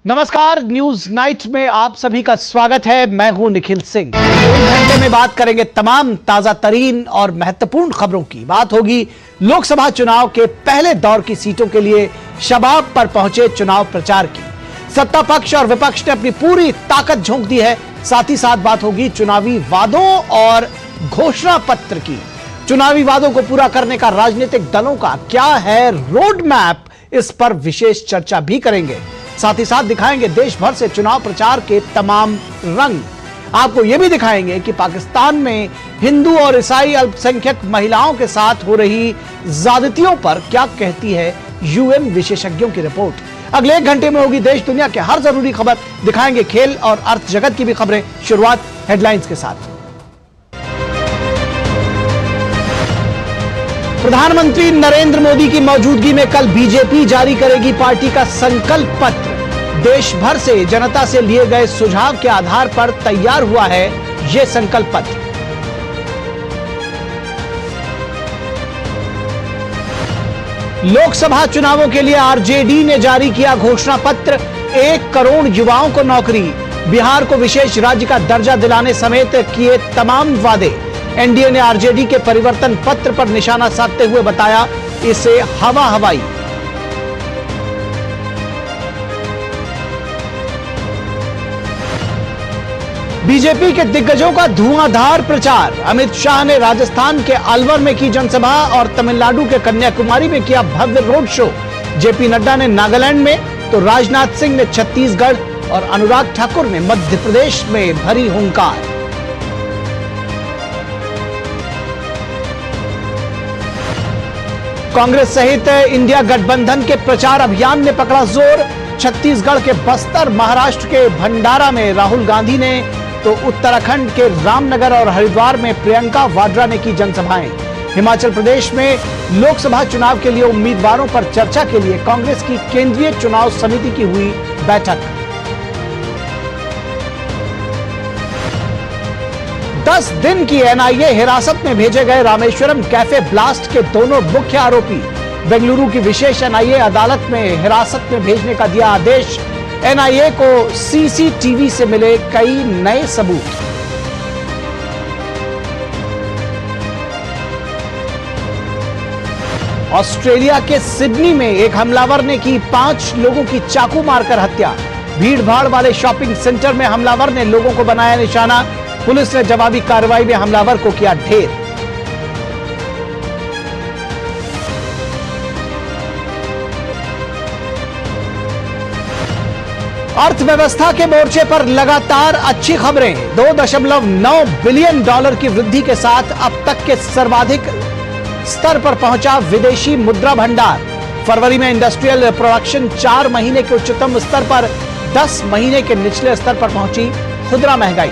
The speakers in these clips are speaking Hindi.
नमस्कार, न्यूज नाइट में आप सभी का स्वागत है। मैं हूं निखिल सिंह। एक घंटे में बात करेंगे तमाम ताजा तरीन और महत्वपूर्ण खबरों की। बात होगी लोकसभा चुनाव के पहले दौर की सीटों के लिए शबाब पर पहुंचे चुनाव प्रचार की। सत्ता पक्ष और विपक्ष ने अपनी पूरी ताकत झोंक दी है। साथ ही साथ बात होगी चुनावी वादों और घोषणा पत्र की। चुनावी वादों को पूरा करने का राजनीतिक दलों का क्या है रोड मैप, इस पर विशेष चर्चा भी करेंगे। साथ ही साथ दिखाएंगे देश भर से चुनाव प्रचार के तमाम रंग। आपको यह भी दिखाएंगे कि पाकिस्तान में हिंदू और ईसाई अल्पसंख्यक महिलाओं के साथ हो रही ज्यादतियों पर क्या कहती है यूएन विशेषज्ञों की रिपोर्ट। अगले एक घंटे में होगी देश दुनिया के हर जरूरी खबर। दिखाएंगे खेल और अर्थ जगत की भी खबरें। शुरुआत हेडलाइंस के साथ। प्रधानमंत्री नरेंद्र मोदी की मौजूदगी में कल बीजेपी जारी करेगी पार्टी का संकल्प पत्र। देश भर से जनता से लिए गए सुझाव के आधार पर तैयार हुआ है यह संकल्प पत्र। लोकसभा चुनावों के लिए आरजेडी ने जारी किया घोषणा पत्र। 1 करोड़ युवाओं को नौकरी, बिहार को विशेष राज्य का दर्जा दिलाने समेत किए तमाम वादे। एनडीए ने आरजेडी के परिवर्तन पत्र पर निशाना साधते हुए बताया इसे हवा हवाई। बीजेपी के दिग्गजों का धुआंधार प्रचार। अमित शाह ने राजस्थान के अलवर में की जनसभा और तमिलनाडु के कन्याकुमारी में किया भव्य रोड शो। जेपी नड्डा ने नागालैंड में, तो राजनाथ सिंह ने छत्तीसगढ़ और अनुराग ठाकुर ने मध्य प्रदेश में भरी हुंकार। कांग्रेस सहित इंडिया गठबंधन के प्रचार अभियान ने पकड़ा जोर। छत्तीसगढ़ के बस्तर, महाराष्ट्र के भंडारा में राहुल गांधी ने, तो उत्तराखंड के रामनगर और हरिद्वार में प्रियंका वाड्रा ने की जनसभाएं। हिमाचल प्रदेश में लोकसभा चुनाव के लिए उम्मीदवारों पर चर्चा के लिए कांग्रेस की केंद्रीय चुनाव समिति की हुई बैठक। 10 दिन की एनआईए हिरासत में भेजे गए रामेश्वरम कैफे ब्लास्ट के दोनों मुख्य आरोपी। बेंगलुरु की विशेष एनआईए अदालत में हिरासत में भेजने का दिया आदेश। एनआईए को सीसीटीवी से मिले कई नए सबूत। ऑस्ट्रेलिया के सिडनी में एक हमलावर ने की 5 लोगों की चाकू मारकर हत्या। भीड़ भाड़ वाले शॉपिंग सेंटर में हमलावर ने लोगों को बनाया निशाना। पुलिस ने जवाबी कार्रवाई में हमलावर को किया ढेर। अर्थव्यवस्था के मोर्चे पर लगातार अच्छी खबरें। $2.9 बिलियन की वृद्धि के साथ अब तक के सर्वाधिक स्तर पर पहुंचा विदेशी मुद्रा भंडार। फरवरी में इंडस्ट्रियल प्रोडक्शन 4 महीने के उच्चतम स्तर पर, 10 महीने के निचले स्तर पर पहुंची खुदरा महंगाई।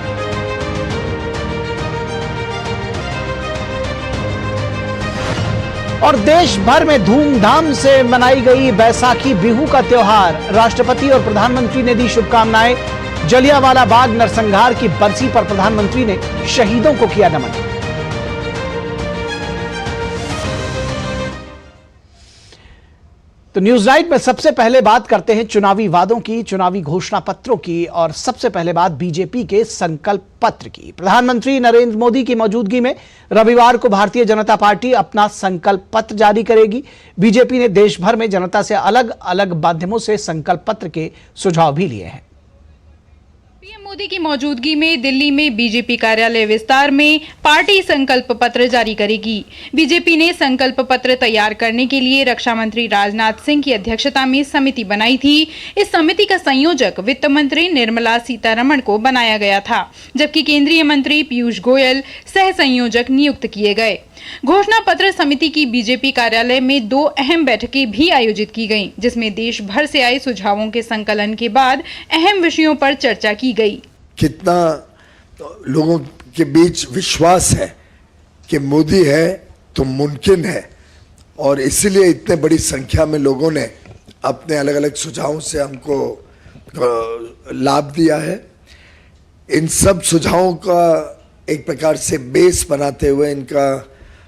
और देश भर में धूमधाम से मनाई गई बैसाखी बिहू का त्योहार। राष्ट्रपति और प्रधानमंत्री ने दी शुभकामनाएं। जलियांवाला बाग नरसंहार की बरसी पर प्रधानमंत्री ने शहीदों को किया नमन। तो न्यूज नाइट में सबसे पहले बात करते हैं चुनावी वादों की, चुनावी घोषणा पत्रों की, और सबसे पहले बात बीजेपी के संकल्प पत्र की। प्रधानमंत्री नरेंद्र मोदी की मौजूदगी में रविवार को भारतीय जनता पार्टी अपना संकल्प पत्र जारी करेगी। बीजेपी ने देश भर में जनता से अलग अलग माध्यमों से संकल्प पत्र के सुझाव भी लिए हैं। पीएम मोदी की मौजूदगी में दिल्ली में बीजेपी कार्यालय विस्तार में पार्टी संकल्प पत्र जारी करेगी। बीजेपी ने संकल्प पत्र तैयार करने के लिए रक्षा मंत्री राजनाथ सिंह की अध्यक्षता में समिति बनाई थी। इस समिति का संयोजक वित्त मंत्री निर्मला सीतारमण को बनाया गया था, जबकि केंद्रीय मंत्री पीयूष गोयल सह संयोजक नियुक्त किए गए। घोषणा पत्र समिति की बीजेपी कार्यालय में 2 अहम बैठकें भी आयोजित की गईं, जिसमें देश भर से आए सुझावों के संकलन के बाद अहम विषयों पर चर्चा की गई। कितना लोगों के बीच विश्वास है कि मोदी है तो मुमकिन है, और इसीलिए इतने बड़ी संख्या में लोगों ने अपने अलग अलग सुझावों से हमको लाभ दिया है। इन सब सुझावों का एक प्रकार से बेस बनाते हुए,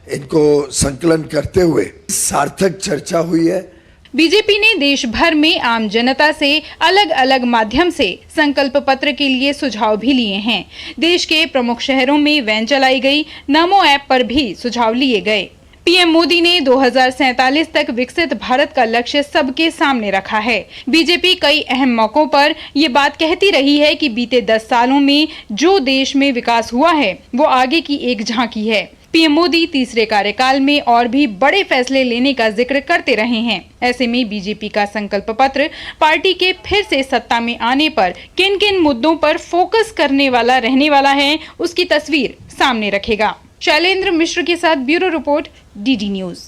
इनको संकलन करते हुए सार्थक चर्चा हुई है। बीजेपी ने देश भर में आम जनता से अलग अलग माध्यम से संकल्प पत्र के लिए सुझाव भी लिए हैं। देश के प्रमुख शहरों में वैन चलाई गई, नमो ऐप पर भी सुझाव लिए गए। पीएम मोदी ने 2047 तक विकसित भारत का लक्ष्य सबके सामने रखा है। बीजेपी कई अहम मौकों पर ये बात कहती रही है कि बीते 10 सालों में जो देश में विकास हुआ है वो आगे की एक झांकी है। पीएम मोदी तीसरे कार्यकाल में और भी बड़े फैसले लेने का जिक्र करते रहे हैं। ऐसे में बीजेपी का संकल्प पत्र पार्टी के फिर से सत्ता में आने पर किन किन मुद्दों पर फोकस करने वाला रहने वाला है, उसकी तस्वीर सामने रखेगा। शैलेंद्र मिश्र के साथ ब्यूरो रिपोर्ट, डीडी न्यूज।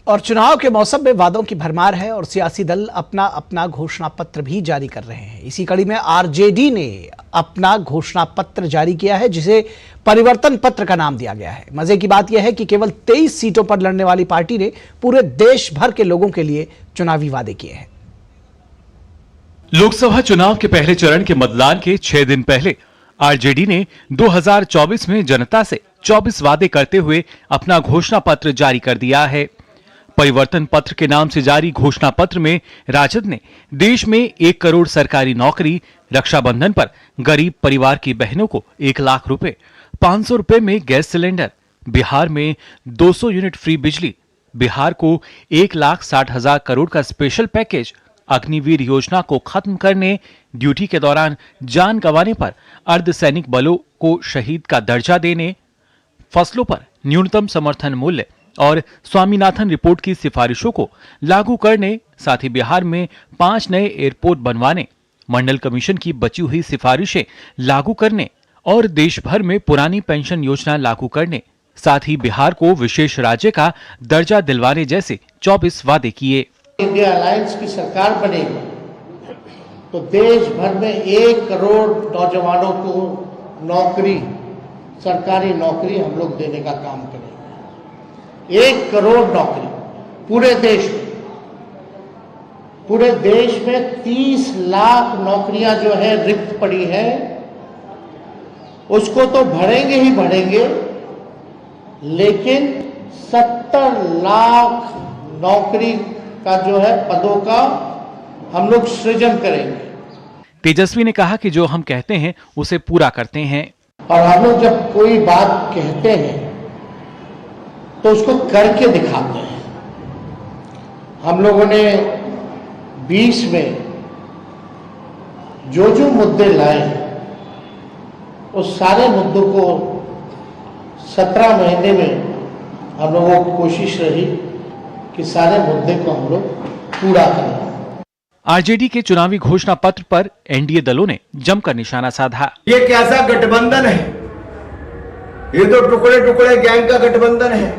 और चुनाव के मौसम में वादों की भरमार है और सियासी दल अपना अपना घोषणा पत्र भी जारी कर रहे हैं। इसी कड़ी में आरजेडी ने अपना घोषणा पत्र जारी किया है, जिसे परिवर्तन पत्र का नाम दिया गया है। मजे की बात यह है कि केवल 23 सीटों पर लड़ने वाली पार्टी ने पूरे देश भर के लोगों के लिए चुनावी वादे किए हैं। लोकसभा चुनाव के पहले चरण के मतदान के 6 दिन पहले आरजेडी ने 2024 में जनता से 24 वादे करते हुए अपना घोषणा पत्र जारी कर दिया है। परिवर्तन पत्र के नाम से जारी घोषणा पत्र में राजद ने देश में 1 करोड़ सरकारी नौकरी, रक्षाबंधन पर गरीब परिवार की बहनों को 1 लाख रुपए, 500 रुपए में गैस सिलेंडर, बिहार में 200 यूनिट फ्री बिजली, बिहार को 1,60,000 करोड़ का स्पेशल पैकेज, अग्निवीर योजना को खत्म करने, ड्यूटी के दौरान जान गंवाने पर अर्धसैनिक बलों को शहीद का दर्जा देने, फसलों पर न्यूनतम समर्थन मूल्य और स्वामीनाथन रिपोर्ट की सिफारिशों को लागू करने, साथ ही बिहार में 5 नए एयरपोर्ट बनवाने, मंडल कमीशन की बची हुई सिफारिशें लागू करने और देश भर में पुरानी पेंशन योजना लागू करने, साथ ही बिहार को विशेष राज्य का दर्जा दिलवाने जैसे 24 वादे किए। इंडिया अलायंस की सरकार बनेगी तो देश भर में 1 करोड़ नौजवानों को नौकरी, सरकारी नौकरी हम लोग देने का काम करेंगे। 1 करोड़ नौकरी पूरे देश में। पूरे देश में 30 लाख नौकरियां जो है रिक्त पड़ी है, उसको तो भरेंगे ही भरेंगे, लेकिन 70 लाख नौकरी का जो है पदों का हम लोग सृजन करेंगे। तेजस्वी ने कहा कि जो हम कहते हैं उसे पूरा करते हैं। और हम लोग जब कोई बात कहते हैं तो उसको करके दिखाते हैं। हम लोगों ने 20 में जो मुद्दे लाए उस सारे मुद्दों को 17 महीने में हम लोगों की कोशिश रही कि सारे मुद्दे को हम लोग पूरा करें। आरजेडी के चुनावी घोषणा पत्र पर एनडीए दलों ने जमकर निशाना साधा। ये कैसा गठबंधन है? ये तो टुकड़े टुकड़े गैंग का गठबंधन है।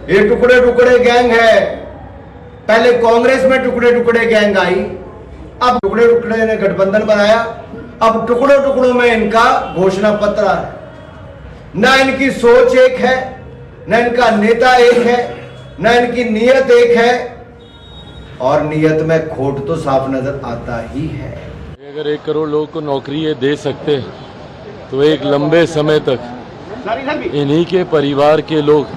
ये टुकड़े टुकड़े गैंग है। पहले कांग्रेस में टुकड़े टुकड़े गैंग आई, अब टुकड़े टुकड़े ने गठबंधन बनाया। अब टुकड़ों टुकड़ों में इनका घोषणा पत्र है। न इनकी सोच एक है, न इनका नेता एक है, न इनकी नीयत एक है, और नीयत में खोट तो साफ नजर आता ही है। अगर 1 करोड़ लोगों को नौकरी ये दे सकते तो एक लंबे समय तक इन्हीं के परिवार के लोग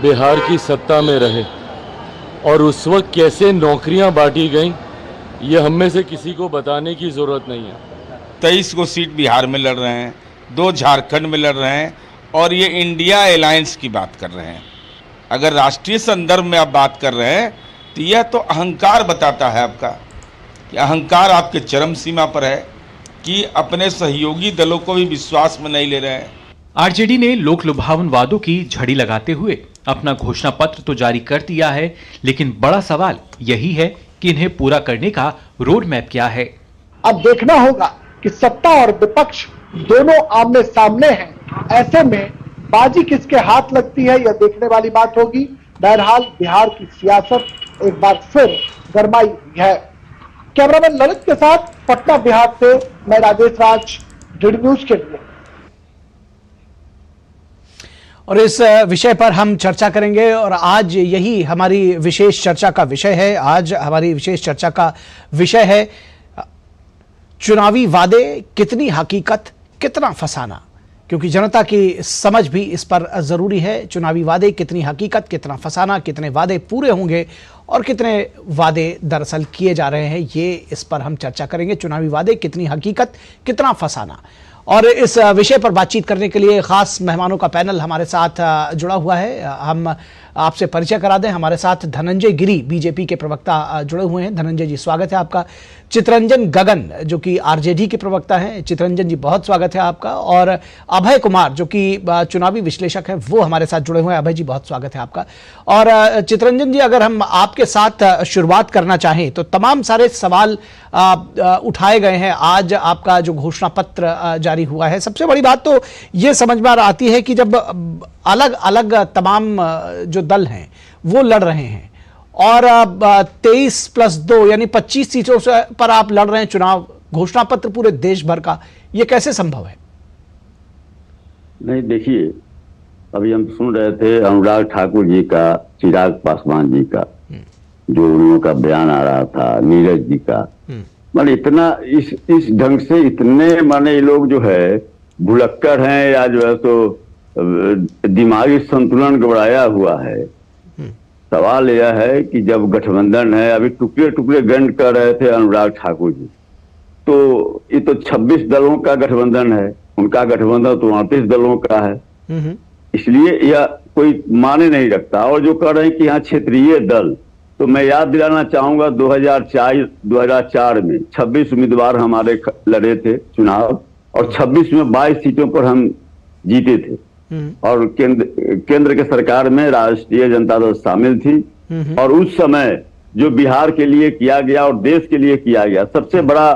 बिहार की सत्ता में रहे, और उस वक्त कैसे नौकरियां बांटी गईं ये हम में से किसी को बताने की जरूरत नहीं है। 23 को सीट बिहार में लड़ रहे हैं, 2 झारखंड में लड़ रहे हैं, और ये इंडिया अलायंस की बात कर रहे हैं। अगर राष्ट्रीय संदर्भ में आप बात कर रहे हैं तो यह तो अहंकार बताता है आपका, कि अहंकार आपके चरम सीमा पर है, कि अपने सहयोगी दलों को भी विश्वास में नहीं ले रहे हैं। आरजेडी ने लोक लुभावन वादों की झड़ी लगाते हुए अपना घोषणा पत्र तो जारी कर दिया है, लेकिन बड़ा सवाल यही है कि इन्हें पूरा करने का रोड मैप क्या है। अब देखना होगा कि सत्ता और विपक्ष दोनों आमने सामने हैं। ऐसे में बाजी किसके हाथ लगती है यह देखने वाली बात होगी। बहरहाल बिहार की सियासत एक बार फिर गरमाई हुई है। कैमरामैन ललित के साथ पटना बिहार से मैं राजेश राज, डीडी न्यूज के लिए। और इस विषय पर हम चर्चा करेंगे, और आज यही हमारी विशेष चर्चा का विषय है। आज हमारी विशेष चर्चा का विषय है चुनावी वादे, कितनी हकीकत, कितना फसाना। क्योंकि जनता की समझ भी इस पर जरूरी है। चुनावी वादे कितनी हकीकत, कितना फसाना, कितने वादे पूरे होंगे और कितने वादे दरअसल किए जा रहे हैं, ये इस पर हम चर्चा करेंगे। चुनावी वादे कितनी हकीकत, कितना फसाना। और इस विषय पर बातचीत करने के लिए खास मेहमानों का पैनल हमारे साथ जुड़ा हुआ है। हम आपसे परिचय करा दें, हमारे साथ धनंजय गिरी बीजेपी के प्रवक्ता जुड़े हुए हैं। धनंजय जी स्वागत है आपका। चितरंजन गगन जो कि आरजेडी के प्रवक्ता हैं, चितरंजन जी बहुत स्वागत है आपका। और अभय कुमार जो कि चुनावी विश्लेषक हैं, वो हमारे साथ जुड़े हुए हैं। अभय जी बहुत स्वागत है आपका। और चितरंजन जी, अगर हम आपके साथ शुरुआत करना चाहें तो तमाम सारे सवाल उठाए गए हैं। आज आपका जो घोषणा पत्र जारी हुआ है, सबसे बड़ी बात तो ये समझ में आती है कि जब अलग अलग तमाम जो दल हैं वो लड़ रहे हैं और 23+2 यानी 25 सीटों से पर आप लड़ रहे हैं चुनाव, घोषणा पत्र पूरे देश भर का, ये कैसे संभव है? नहीं, देखिए, अभी हम सुन रहे थे अनुराग ठाकुर जी का, चिराग पासवान जी का, जो उन लोगों का बयान आ रहा था, नीरज जी का। माने इतना इस ढंग से इतने माने ये लोग जो है भुलक्कड़ हैं या जो है तो दिमागी संतुलन गड़बड़ाया हुआ है। सवाल यह है कि जब गठबंधन है, अभी टुकड़े टुकड़े गंड कर रहे थे अनुराग ठाकुर जी, तो ये तो 26 दलों का गठबंधन है, उनका गठबंधन तो 38 दलों का है। इसलिए यह कोई माने नहीं रखता। और जो कह रहे हैं कि यहाँ क्षेत्रीय दल, तो मैं याद दिलाना चाहूंगा 2004 में 26 उम्मीदवार हमारे लड़े थे चुनाव और 26 में 22 सीटों पर हम जीते थे। और केंद्र के सरकार में राष्ट्रीय जनता दल शामिल थी। और उस समय जो बिहार के लिए किया गया और देश के लिए किया गया, सबसे बड़ा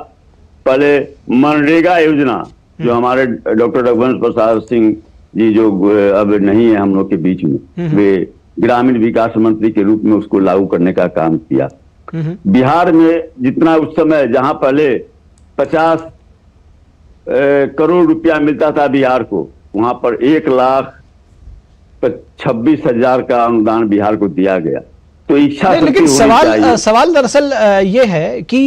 पहले मनरेगा योजना जो हमारे डॉक्टर रघुवंश प्रसाद सिंह जी जो अब नहीं है हम लोग के बीच में, वे ग्रामीण विकास मंत्री के रूप में उसको लागू करने का काम किया। बिहार में जितना उस समय, जहां पहले 50 करोड़ रुपया मिलता था बिहार को, वहां पर 1,26,000 का अनुदान बिहार को दिया गया। तो इच्छा लेकिन सवाल दरअसल ये है कि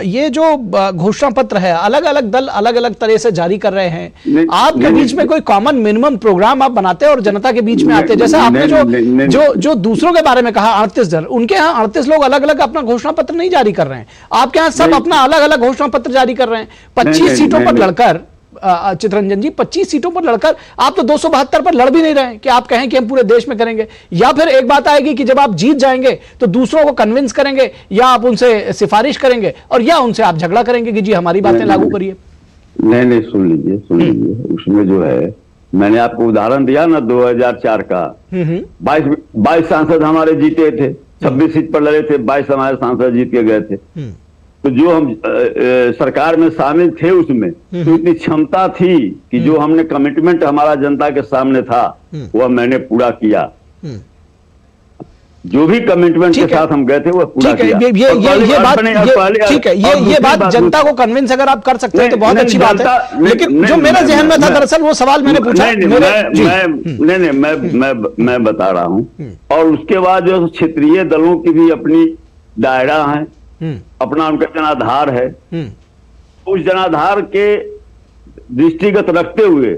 ये जो घोषणा पत्र है अलग अलग दल अलग अलग तरह से जारी कर रहे हैं, आपके बीच में कोई कॉमन मिनिमम प्रोग्राम आप बनाते हैं और जनता के बीच में आते हैं? जैसे आपने जो दूसरों के बारे में कहा 38 दल, उनके यहाँ 38 लोग अलग अलग अपना घोषणा पत्र नहीं जारी कर रहे हैं, आपके यहाँ सब अपना अलग अलग घोषणा पत्र जारी कर रहे हैं। 25 सीटों पर लड़कर चितरंजन जी, 25 सीटों पर लड़कर आप तो 272 पर लड़ भी नहीं रहे कि आप कहें कि हम पूरे देश में करेंगे। या फिर एक बात आएगी कि जब आप जीत जाएंगे तो दूसरों को कन्विंस करेंगे, या आप उनसे सिफारिश करेंगे, और या उनसे आप झगड़ा करेंगे कि जी हमारी बातें लागू करिए। नहीं, सुन लीजिए। उसमें जो है, मैंने आपको उदाहरण दिया ना 2004 का, 22 सांसद हमारे जीते थे, 26 सीट पर लड़े थे, 22 हमारे सांसद जीत के गए थे। तो जो हम सरकार में शामिल थे उसमें तो इतनी क्षमता थी कि जो हमने कमिटमेंट हमारा जनता के सामने था वह मैंने पूरा किया। जो भी कमिटमेंट के साथ हम गए थे वो पूरा किया। ये बात जनता को कन्विंस अगर आप कर सकते हैं तो बहुत अच्छी बात है। लेकिन जो मेरे जहन में था दरअसल वो सवाल मैंने पूछा। मैं बता रहा हूँ। और उसके बाद जो क्षेत्रीय दलों की भी अपनी दायरा है, अपना उनका जनाधार है। उस जनाधार के दृष्टिगत रखते हुए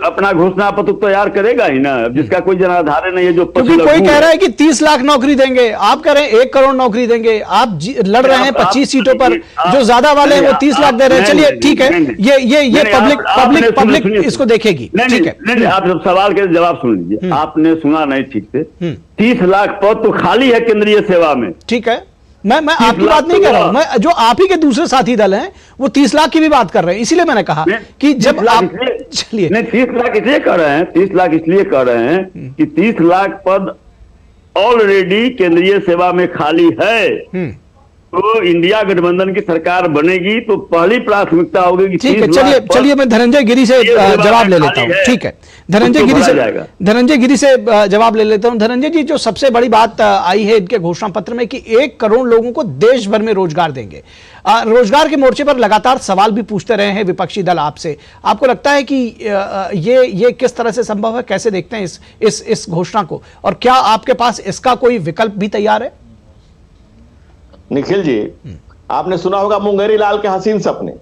अपना घोषणा पत्र तैयार करेगा ही ना, जिसका कोई जनाधार नहीं है। जो क्योंकि कोई कह रहा है कि 30 लाख नौकरी देंगे, आप कह रहे हैं 1 करोड़ नौकरी देंगे, आप लड़ रहे हैं 25 सीटों पर, जो ज्यादा वाले हैं वो 30 लाख दे रहे हैं। चलिए ठीक है, ये पब्लिक इसको देखेगी। ठीक है, आप जब सवाल के जवाब सुन लीजिए। आपने सुना नहीं ठीक से, 30 लाख पद तो खाली है केंद्रीय सेवा में। ठीक है, मैं आपकी बात नहीं कर रहा हूं, मैं जो आप ही के दूसरे साथी दल हैं वो 30 लाख की भी बात कर रहे हैं। इसीलिए मैंने कहा कि जब आप, चलिए, नहीं 30 लाख इसलिए कर रहे हैं, 30 लाख इसलिए कर रहे हैं कि 30 लाख पद ऑलरेडी केंद्रीय सेवा में खाली है। तो इंडिया गठबंधन की सरकार बनेगी तो पहली प्राथमिकता होगी कि ठीक है। चलिए मैं धनंजय गिरी से जवाब ले लेता हूं। ठीक है, धनंजय गिरी से जवाब ले लेता हूं। धनंजय जी, जो सबसे बड़ी बात आई है इनके घोषणा पत्र में कि 1 करोड़ लोगों को देश भर में रोजगार देंगे। रोजगार के मोर्चे पर लगातार सवाल भी पूछते रहे हैं विपक्षी दल आपसे। आपको लगता है कि ये किस तरह से संभव है? कैसे देखते हैं इस घोषणा को, और क्या आपके पास इसका कोई विकल्प भी तैयार है? निखिल जी, आपने सुना होगा मुंगेरी लाल के हसीन सपने,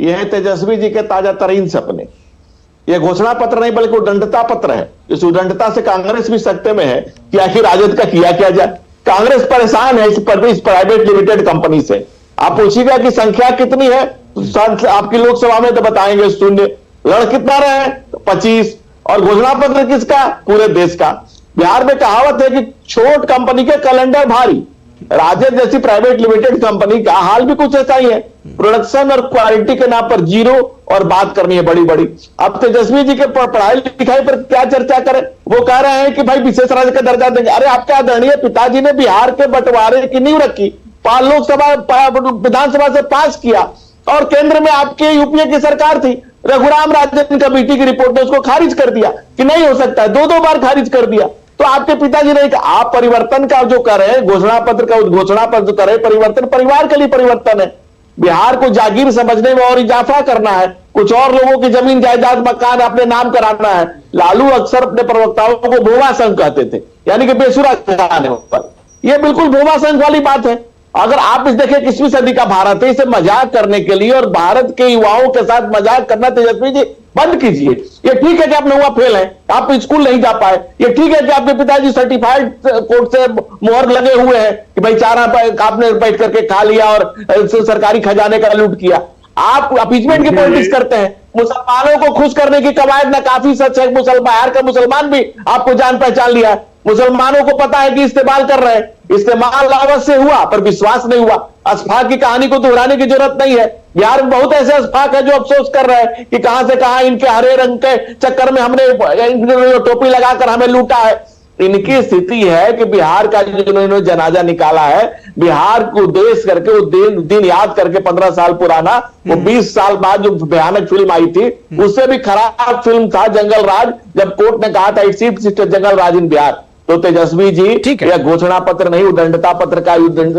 यह है तेजस्वी जी के ताजा तरीन सपने। यह घोषणा पत्र नहीं बल्कि उद्दंडता पत्र है। इस उद्दंडता से कांग्रेस भी सकते में है कि आखिर राजद का किया क्या जाए। कांग्रेस परेशान है इस प्राइवेट लिमिटेड कंपनी से। आप पूछिएगा कि संख्या कितनी है, आपकी लोकसभा में तो बताएंगे 0। लड़ कितना रहे हैं? 25। और घोषणा पत्र किसका? पूरे देश का। बिहार में कहावत है कि छोट कंपनी के कैलेंडर भारी। राजद जैसी प्राइवेट लिमिटेड कंपनी का हाल भी कुछ ऐसा ही है। प्रोडक्शन और क्वालिटी के नाम पर 0 और बात करनी है बड़ी बड़ी। अब तेजस्वी जी के पढ़ाई लिखाई पर क्या चर्चा करें? वो कह रहे हैं कि भाई विशेष राज्य का दर्जा देंगे। अरे आपके आदरणीय पिताजी ने बिहार के बंटवारे की नींव रखी, लोकसभा विधानसभा से पास किया, और केंद्र में आपके यूपीए की सरकार थी। रघुराम राजन कमेटी की रिपोर्ट ने उसको खारिज कर दिया कि नहीं हो सकता है, 2 बार खारिज कर दिया। तो आपके पिताजी ने कहा आप परिवर्तन का जो कर रहे हैं, घोषणा पत्र का उद्घोषणा पत्र जो कर रहे हैं, परिवर्तन परिवार के लिए परिवर्तन है। बिहार को जागीर समझने में और इजाफा करना है, कुछ और लोगों की जमीन जायदाद मकान अपने नाम कराना है। लालू अक्सर अपने प्रवक्ताओं को भूमा संघ कहते थे, यानी कि बेसुरा घराने पर। यह बिल्कुल भूमा संघ वाली बात है। अगर आप इस देखें 21वीं सदी का भारत है, इसे मजाक करने के लिए और भारत के युवाओं के साथ मजाक करना तेजस्वी जी बंद कीजिए। ये ठीक है कि आप नौवां फेल हैं, आप स्कूल नहीं जा पाए। ये ठीक है कि आपके पिताजी सर्टिफाइड कोर्ट से मोहर लगे हुए हैं कि भाई 4 आपने बैठ करके खा लिया और सरकारी खजाने का लूट किया। आप अपीचमेंट की पॉलिटिक्स करते हैं। मुसलमानों को खुश करने की कवायद ना काफी सच है। बिहार का मुसलमान भी आपको जान पहचान लिया है। मुसलमानों को पता है कि इस्तेमाल कर रहे हैं। इस्तेमाल अवश्य हुआ पर विश्वास नहीं हुआ। अशफाक की कहानी को दोहराने की जरूरत नहीं है। बिहार में बहुत ऐसे अशफाक है जो अफसोस कर रहे हैं कि कहां से कहां इनके हरे रंग के चक्कर में हमने टोपी लगाकर हमें लूटा है। इनकी स्थिति है कि बिहार का जो इन्होंने जनाजा निकाला है, बिहार को उद्देश्य करके वो दिन याद करके 15 साल पुराना, वो 20 साल बाद जो भयानक फिल्म आई थी, उससे भी खराब फिल्म था जंगल राज, जब कोर्ट ने कहा था इट सीट जंगल राज इन बिहार। तो तेजस्वी जी यह घोषणा पत्र नहीं, उद्दंडता पत्र का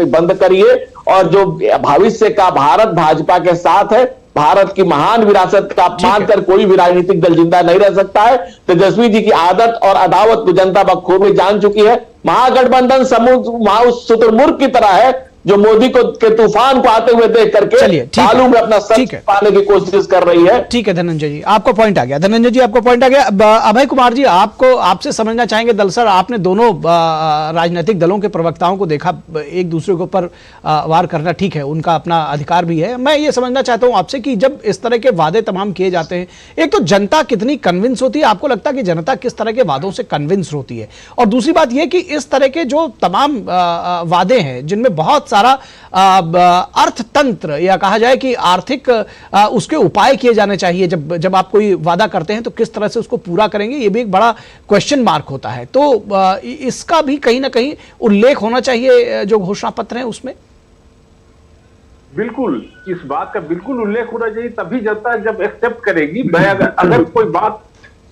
बंद करिए। और जो भविष्य का भारत भाजपा के साथ है, भारत की महान विरासत का अपमान कर कोई भी राजनीतिक दल जिंदा नहीं रह सकता है। तेजस्वी जी की आदत और अदावत को जनता बखूबी जान चुकी है। महागठबंधन शुतुरमुर्ग की तरह है जो मोदी के तूफान को आते हुए देख करके बालू में अपना सर पाने की कोशिश कर रही है। ठीक है धनंजय जी, आपको पॉइंट आ गया। धनंजय जी आपको पॉइंट आ गया। अभय कुमार जी, आपसे समझना चाहेंगे दलसर, आपने दोनों राजनीतिक दलों के प्रवक्ताओं को देखा, एक दूसरे के ऊपर वार करना ठीक है, उनका अपना अधिकार भी है। मैं ये समझना चाहता हूं आपसे कि जब इस तरह के वादे तमाम किए जाते हैं, एक तो जनता कितनी कन्विंस होती है, आपको लगता है कि जनता किस तरह के वादों से कन्विंस होती है? और दूसरी बात यह कि इस तरह के जो तमाम वादे हैं जिनमें बहुत सारा अर्थतंत्र या कहा जाए कि आर्थिक उसके उपाय किए जाने चाहिए, जब आप कोई वादा करते हैं तो किस तरह से उसको पूरा करेंगे, ये भी एक बड़ा क्वेश्चन मार्क होता है। तो इसका भी कहीं ना कहीं उल्लेख होना चाहिए जो घोषणा पत्र है उसमें। बिल्कुल, इस बात का बिल्कुल उल्लेख होना चाहिए, तभी जनता जब एक्सेप्ट करेगी। मैं अगर कोई बात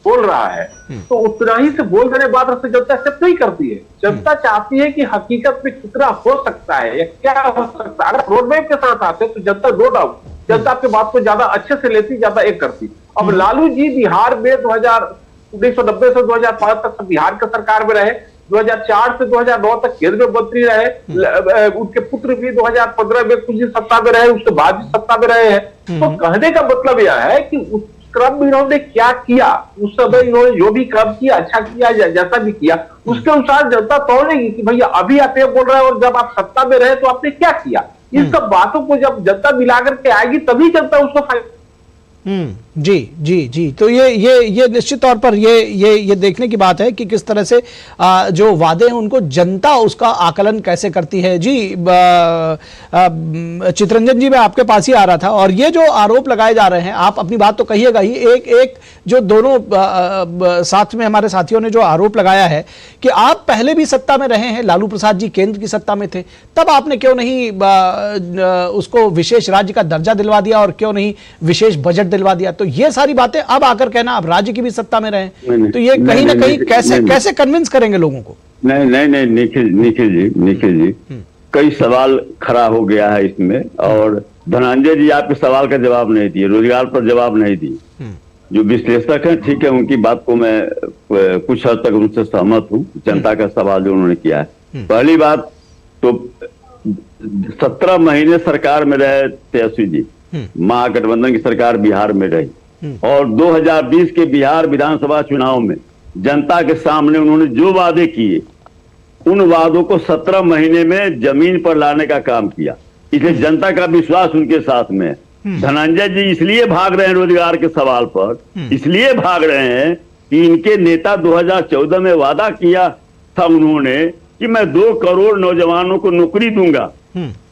बोल रहा है तो उतना ही से बोल देने बाद से जनता एक्सेप्ट नहीं करती है। जनता चाहती है कि हकीकत में कितना हो सकता है या क्या हो सकता है। अगर रोड मैप के साथ आते तो जनता नो डाउट जनता आपके बात को ज्यादा अच्छे से लेती, ज्यादा एक करती। अब लालू जी बिहार में 1990 से 2005 तक बिहार के सरकार में रहे, 2004 से 2009 तक केंद्र में मंत्री रहे, उनके पुत्र भी 2015 में कुछ सत्ता में रहे, उसके बाद भी सत्ता में रहे हैं। तो कहने का मतलब यह है कि उस क्रम में इन्होंने क्या किया, उस समय इन्होंने जो भी काम किया, अच्छा किया, जैसा भी किया, उसके अनुसार जनता तोड़ेगी कि भैया अभी आप ये बोल रहे हैं और जब आप सत्ता में रहे तो आपने क्या किया। इन सब बातों को जब जनता मिला करके आएगी तभी जनता उसको जी जी जी। तो ये निश्चित तौर पर ये देखने की बात है कि किस तरह से जो वादे हैं उनको जनता उसका आकलन कैसे करती है। जी चितरंजन जी, मैं आपके पास ही आ रहा था और ये जो आरोप लगाए जा रहे हैं, आप अपनी बात तो कहिएगा ही, एक जो दोनों साथ में हमारे साथियों ने जो आरोप लगाया है कि आप पहले भी सत्ता में रहे हैं, लालू प्रसाद जी केंद्र की सत्ता में थे, तब आपने क्यों नहीं उसको विशेष राज्य का दर्जा दिलवा दिया और क्यों नहीं विशेष बजट दिलवा दिया। तो ये सारी बातें अब आकर कहना आप राज्य की भी सत्ता में रहे, तो ये कहीं ना कहीं कैसे कन्विंस करेंगे लोगों को? नहीं निखिल जी कई सवाल खड़ा हो गया है इसमें, और धनंजय जी आपके सवाल का जवाब नहीं दिए, रोजगार पर जवाब नहीं दिए। जो विश्लेषक हैं ठीक है, उनकी बात को मैं कुछ हद तक उनसे सहमत हूँ। जनता का सवाल जो उन्होंने किया है, पहली बात तो 17 महीने सरकार में रहे तेजस्वी जी, महागठबंधन की सरकार बिहार में रही, और 2020 के बिहार विधानसभा चुनाव में जनता के सामने उन्होंने जो वादे किए, उन वादों को 17 महीने में जमीन पर लाने का काम किया। इसलिए जनता का विश्वास उनके साथ में है। धनंजय जी इसलिए भाग रहे हैं रोजगार के सवाल पर, इसलिए भाग रहे हैं कि इनके नेता 2014 में वादा किया था उन्होंने कि मैं 2 करोड़ नौजवानों को नौकरी दूंगा।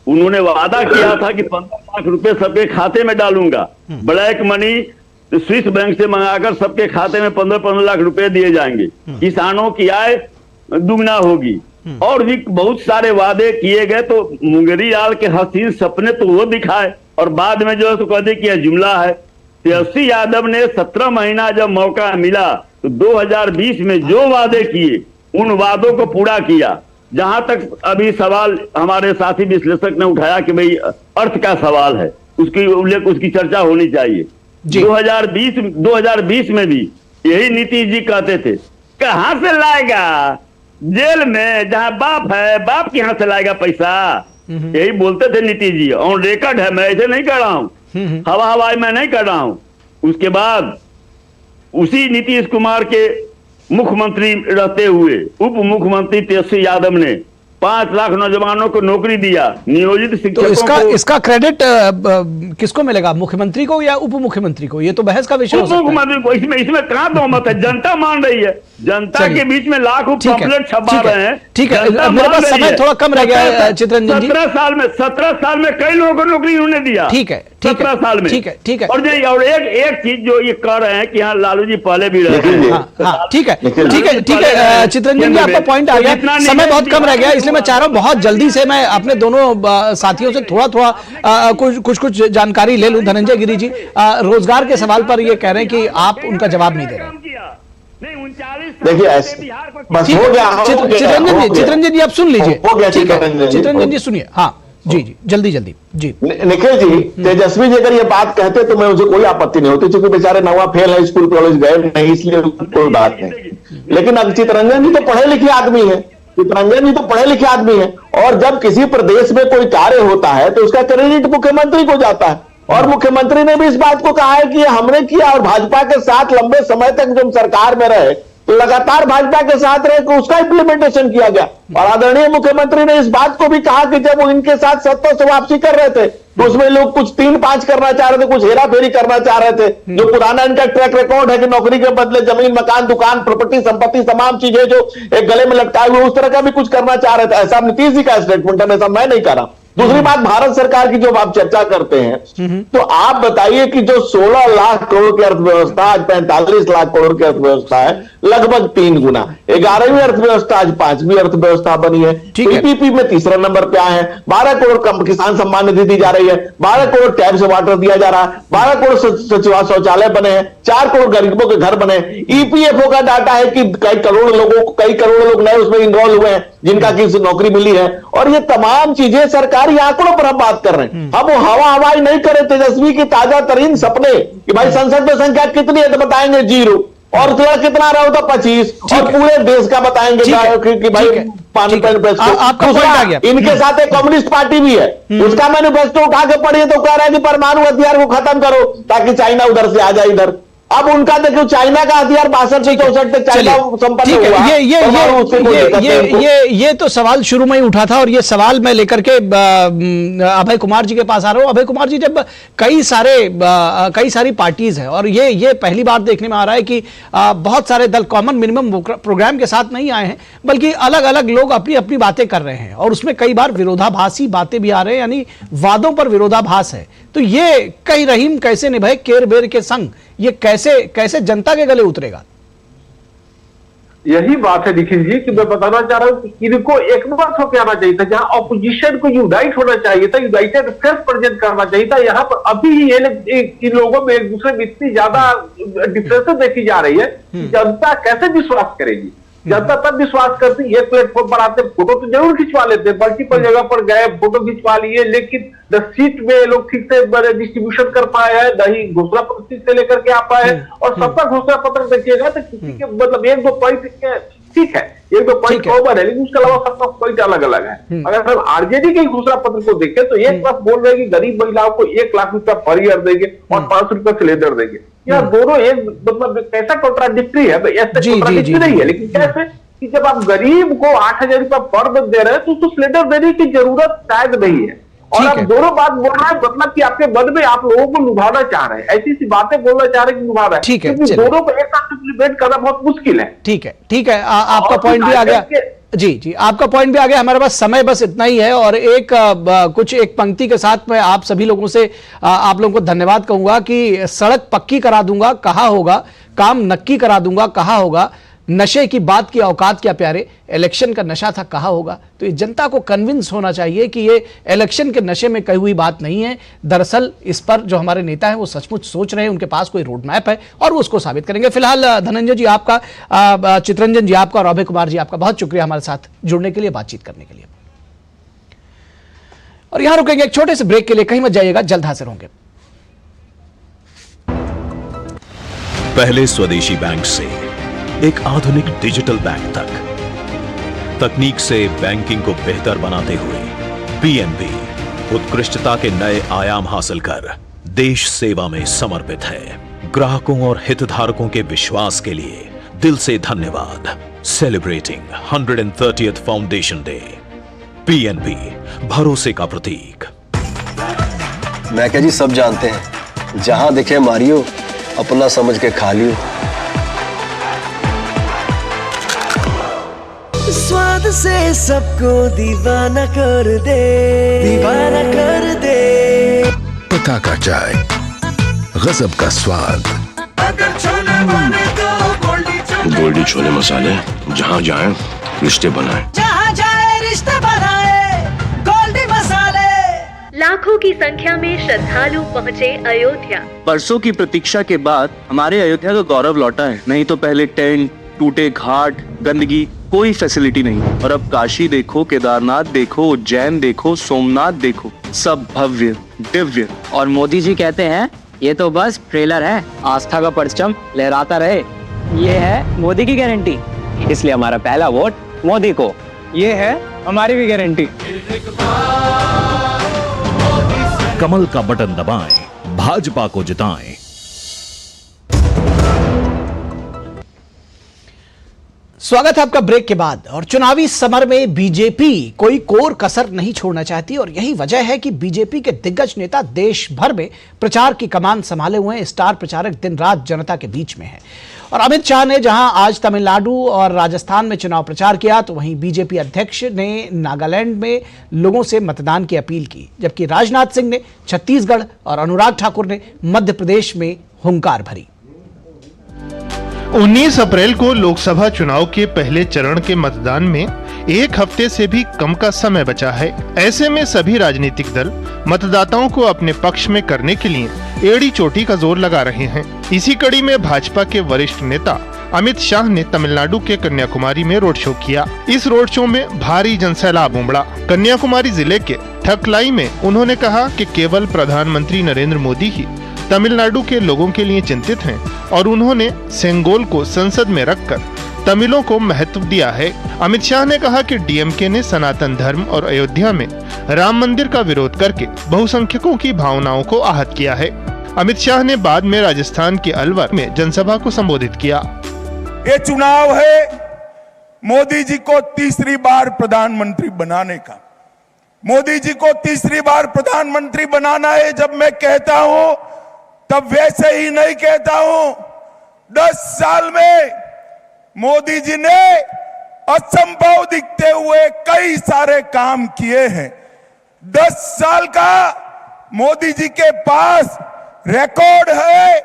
उन्होंने वादा किया था कि 15 लाख रुपए सबके खाते में डालूंगा। ब्लैक मनी स्विस बैंक से मंगाकर सबके खाते में 15-15 लाख रुपए दिए जाएंगे। किसानों की आय दुगना होगी और भी बहुत सारे वादे किए गए। तो मुंगेरी लाल के हसीन सपने तो वो दिखाए और बाद में जो है तो कह दे कि यह जुमला है। तेजस्वी यादव ने 17 महीना जब मौका मिला तो 2020 में जो वादे किए उन वादों को पूरा किया। जहां तक अभी सवाल हमारे साथी विश्लेषक ने उठाया कि भाई अर्थ का सवाल है, उसकी उल्लेख उसकी चर्चा होनी चाहिए। 2020 में भी यही नीतीश जी कहते थे, कहां से लाएगा, जेल में जहां बाप है, बाप कहां से लाएगा पैसा, यही बोलते थे नीतीश जी। ऑन रिकॉर्ड है, मैं ऐसे नहीं कर रहा हूं, हवा हवाई मैं नहीं कर रहा हूं। उसके बाद उसी नीतीश कुमार के मुख्यमंत्री रहते हुए उप मुख्यमंत्री तेजस्वी यादव ने 5 लाख नौजवानों को नौकरी दिया, नियोजित शिक्षकों तो इसका क्रेडिट किसको मिलेगा, मुख्यमंत्री को या उप मुख्यमंत्री को? ये तो बहस का विषय हो सकता है। मुख्यमंत्री को इसमें कहां दोमत है, जनता मान रही है। जनता के बीच में लाखों पॉपुलेट छपा रहे हैं। ठीक है, मेरे पास समय थोड़ा कम रह गया है चित्ररंजन जी। 17 साल में कई लोगों को नौकरी उन्होंने दिया। ठीक है, 17 साल में। ठीक है। और एक चीज जो ये कह रहे हैं कि हाँ लालू जी पहले भी रहे। ठीक है चित्ररंजन जी, आपका पॉइंट आ गया। समय बहुत कम रह गया, इसलिए मैं चाह रहा हूं बहुत जल्दी से मैं अपने दोनों साथियों से थोड़ा कुछ जानकारी ले लूं। धनंजय गिरी जी रोजगार के सवाल पर ये कह रहे हैं कि आप उनका जवाब नहीं दे रहे। देखिए ऐसे बस हो गया। चित्ररंजन जी आप सुन लीजिए। चित्ररंजन जी सुनिए। हाँ जी जल्दी जी। निखिल जी, तेजस्वी जी अगर ये बात कहते तो मैं मुझे कोई आपत्ति नहीं होती, क्योंकि बेचारे नवा फेल है, स्कूल कॉलेज गए नहीं, इसलिए कोई बात नहीं। लेकिन अब चित्ररंजन जी तो पढ़े लिखे आदमी है, चित्ररंजन जी तो पढ़े लिखे आदमी है, और जब किसी प्रदेश में कोई कार्य होता है तो उसका क्रेडिट मुख्यमंत्री को जाता है। और मुख्यमंत्री ने भी इस बात को कहा है कि हमने किया, और भाजपा के साथ लंबे समय तक जब सरकार में रहे तो लगातार भाजपा के साथ रहे तो उसका इंप्लीमेंटेशन किया गया। और आदरणीय मुख्यमंत्री ने इस बात को भी कहा कि जब वो इनके साथ सत्ता से वापसी कर रहे थे तो उसमें लोग कुछ 3-5 करना चाह रहे थे, कुछ हेरा फेरी करना चाह रहे थे। जो पुराना इनका ट्रैक रिकॉर्ड है कि नौकरी के बदले जमीन, मकान, दुकान, प्रॉपर्टी, संपत्ति, तमाम चीजें जो एक गले में लटकाए हुए, उस तरह का भी कुछ करना चाह रहे थे। ऐसा नीतीश जी का स्टेटमेंट है, ऐसा मैं नहीं कर रहा। दूसरी बात, भारत सरकार की जो आप चर्चा करते हैं तो आप बताइए कि जो 16 लाख करोड़ की अर्थव्यवस्था आज 45 लाख करोड़ की अर्थव्यवस्था है, लगभग 3 गुना। 11वीं अर्थव्यवस्था आज 5वीं अर्थव्यवस्था बनी है। पीपीपी में तीसरा नंबर पे आए हैं। 12 करोड़ किसान सम्मान निधि दी जा रही है, 12 करोड़ टैप से वाटर दिया जा रहा है, 12 करोड़ शौचालय बने हैं, 4 करोड़ गरीबों के घर बने। ईपीएफओ का डाटा है कि कई करोड़ लोग नए उसमें इन्वॉल्व हुए हैं जिनका किसी नौकरी मिली है। और ये तमाम चीजें सरकारी आंकड़ों पर हम बात कर रहे हैं। अब वो हवा हवाई नहीं करे। तेजस्वी की ताजा तरीन सपने कि भाई संसद में संख्या कितनी है तो बताएंगे 0, और कितना रहा होता 25, और पूरे देश का बताएंगे कि भाई मैनिफेस्टो। इनके साथ एक कम्युनिस्ट पार्टी भी है, उसका मैनिफेस्टो उठा के पढ़िए तो कह रहा है कि परमाणु हथियार को खत्म करो ताकि चाइना उधर से आ जाए इधर। अब उनका देखो, चाइना का हथियार 62 से 64 तक चाइना संपन्न हुआ। ये तो सवाल शुरू में ही उठा था, और ये सवाल मैं लेकर के अभय कुमार जी के पास आ रहा हूं। अभय कुमार जी, जब कई सारी पार्टीज हैं और ये पहली बार देखने में आ रहा है कि बहुत सारे दल कॉमन मिनिमम प्रोग्राम के साथ नहीं आए हैं, बल्कि अलग अलग लोग अपनी अपनी बातें कर रहे हैं, और उसमें कई बार विरोधाभासी बातें भी आ रहे हैं, यानी वादों पर विरोधाभास है। तो ये कई रहीम कैसे निभाए केर बेर के संग, ये कैसे जनता के गले उतरेगा? यही बात है निखिल जी कि मैं बताना चाह रहा हूं कि इनको एकमत होकर आना चाहिए था। जहां ऑपोजिशन को यूनाइट होना चाहिए था, यूनाइटेड फेस प्रेजेंट करना चाहिए था, यहाँ पर अभी इन लोगों में एक दूसरे में इतनी ज्यादा डिफरेंसेस देखी जा रही है कि जनता कैसे विश्वास करेगी। जनता तब विश्वास करती, एक प्लेटफॉर्म पर आते फोटो तो जरूर खिंचवा लेते, मल्टीपल जगह पर गए फोटो खिंचवा लिए, लेकिन न सीट में लोग ठीक से डिस्ट्रीब्यूशन कर पाए हैं, न ही घोषणा पत्र ठीक से लेकर के आ पाए हैं। और सबका घोषणा पत्र देखिएगा तो किसी के मतलब 1-2 पॉइंट ठीक है, 1-2 पॉइंट कॉमन है, लेकिन उसके अलावा सबका पॉइंट अलग अलग है। अगर हम आरजेडी के घोषणा पत्र को देखें तो एक तरफ बोल रहे हैं कि गरीब महिलाओं को 1 लाख रुपया पर ईयर देंगे और 500 रुपया सिलेंडर देंगे। या दोनों एक मतलब कैसा कॉन्ट्राडिक्टरी है? ऐसा कॉन्ट्राडिक्टरी नहीं है, लेकिन कैसे कि जब आप गरीब को 8,000 रुपया पर मंथ दे रहे हैं तो उसको सिलेंडर देने की जरूरत शायद नहीं है, और आप दोनों बात बोल रहे हैं, मतलब कि आपके मन में आप लोगों को लुभाना चाह रहे हैं, ऐसी सी बातें बोलना चाह रहे हैं कि लुभा रहे हैं। ठीक है, दोनों को एक साथ डिबेट करना बहुत मुश्किल है। ठीक है, ठीक है, आपका पॉइंट भी आ गया। जी, आपका पॉइंट भी आ गया। हमारे पास समय बस इतना ही है, और एक पंक्ति के साथ मैं आप सभी लोगों से आप लोगों को धन्यवाद कहूंगा कि सड़क पक्की करा दूंगा कहा होगा, काम नक्की करा दूंगा कहा होगा, नशे की बात की औकात क्या प्यारे, इलेक्शन का नशा था कहा होगा। तो ये जनता को कन्विंस होना चाहिए कि ये इलेक्शन के नशे में कही हुई बात नहीं है। दरअसल इस पर जो हमारे नेता हैं वो सचमुच सोच रहे हैं, उनके पास कोई रोड मैप है और वो उसको साबित करेंगे। फिलहाल धनंजय जी आपका, चित्रंजन जी आपका और अभय कुमार जी आपका बहुत शुक्रिया हमारे साथ जुड़ने के लिए, बातचीत करने के लिए। और यहां रुकेंगे एक छोटे से ब्रेक के लिए, कहीं मत जाइएगा, जल्द हाजिर होंगे। पहले स्वदेशी बैंक से एक आधुनिक डिजिटल बैंक तक, तकनीक से बैंकिंग को बेहतर बनाते हुए पीएनबी उत्कृष्टता के नए आयाम हासिल कर देश सेवा में समर्पित है। ग्राहकों और हितधारकों के विश्वास के लिए दिल से धन्यवाद। Celebrating 130th foundation day. PNB भरोसे का प्रतीक। मैं क्या जी, सब जानते हैं, जहां दिखे मारियो, अपना समझ के खा लियो। स्वाद से सबको दीवाना कर दे, दीवाना कर दे। पता का चाय, गजब का स्वाद। अगर छोले बने तो गोल्डी छोले मसाले, जहाँ जाएं रिश्ते बनाएं, जहाँ जाए रिश्ते बनाए, गोल्डी मसाले। लाखों की संख्या में श्रद्धालु पहुँचे अयोध्या। बरसों की प्रतीक्षा के बाद हमारे अयोध्या का गौरव लौटा है। नहीं तो पहले टेंट, टूटे घाट, गंदगी, कोई फैसिलिटी नहीं। और अब काशी देखो, केदारनाथ देखो, उज्जैन देखो, सोमनाथ देखो, सब भव्य दिव्य। और मोदी जी कहते हैं ये तो बस ट्रेलर है, आस्था का परचम लहराता रहे। ये है मोदी की गारंटी, इसलिए हमारा पहला वोट मोदी को। ये है हमारी भी गारंटी। कमल का बटन दबाएं, भाजपा को जिताएं। स्वागत है आपका ब्रेक के बाद। और चुनावी समर में बीजेपी कोई कोर कसर नहीं छोड़ना चाहती, और यही वजह है कि बीजेपी के दिग्गज नेता देश भर में प्रचार की कमान संभाले हुए हैं। स्टार प्रचारक दिन रात जनता के बीच में है। और अमित शाह ने जहां आज तमिलनाडु और राजस्थान में चुनाव प्रचार किया, तो वहीं बीजेपी अध्यक्ष ने नागालैंड में लोगों से मतदान की अपील की, जबकि राजनाथ सिंह ने छत्तीसगढ़ और अनुराग ठाकुर ने मध्य प्रदेश में हुंकार भरी। 19 अप्रैल को लोकसभा चुनाव के पहले चरण के मतदान में एक हफ्ते से भी कम का समय बचा है। ऐसे में सभी राजनीतिक दल मतदाताओं को अपने पक्ष में करने के लिए एड़ी चोटी का जोर लगा रहे हैं। इसी कड़ी में भाजपा के वरिष्ठ नेता अमित शाह ने तमिलनाडु के कन्याकुमारी में रोड शो किया। इस रोड शो में भारी जनसैलाब उमड़ा। कन्याकुमारी जिले के ठकलाई में उन्होंने कहा कि केवल प्रधानमंत्री नरेंद्र मोदी ही तमिलनाडु के लोगों के लिए चिंतित हैं, और उन्होंने सेंगोल को संसद में रखकर तमिलों को महत्व दिया है। अमित शाह ने कहा कि डीएमके ने सनातन धर्म और अयोध्या में राम मंदिर का विरोध करके बहुसंख्यकों की भावनाओं को आहत किया है। अमित शाह ने बाद में राजस्थान के अलवर में जनसभा को संबोधित किया। ये चुनाव है मोदी जी को तीसरी बार प्रधानमंत्री बनाने का। मोदी जी को तीसरी बार प्रधानमंत्री बनाना है। जब मैं कहता हूं तब वैसे ही नहीं कहता हूं। 10 साल में मोदी जी ने असंभव दिखते हुए कई सारे काम किए हैं। 10 साल का मोदी जी के पास रिकॉर्ड है,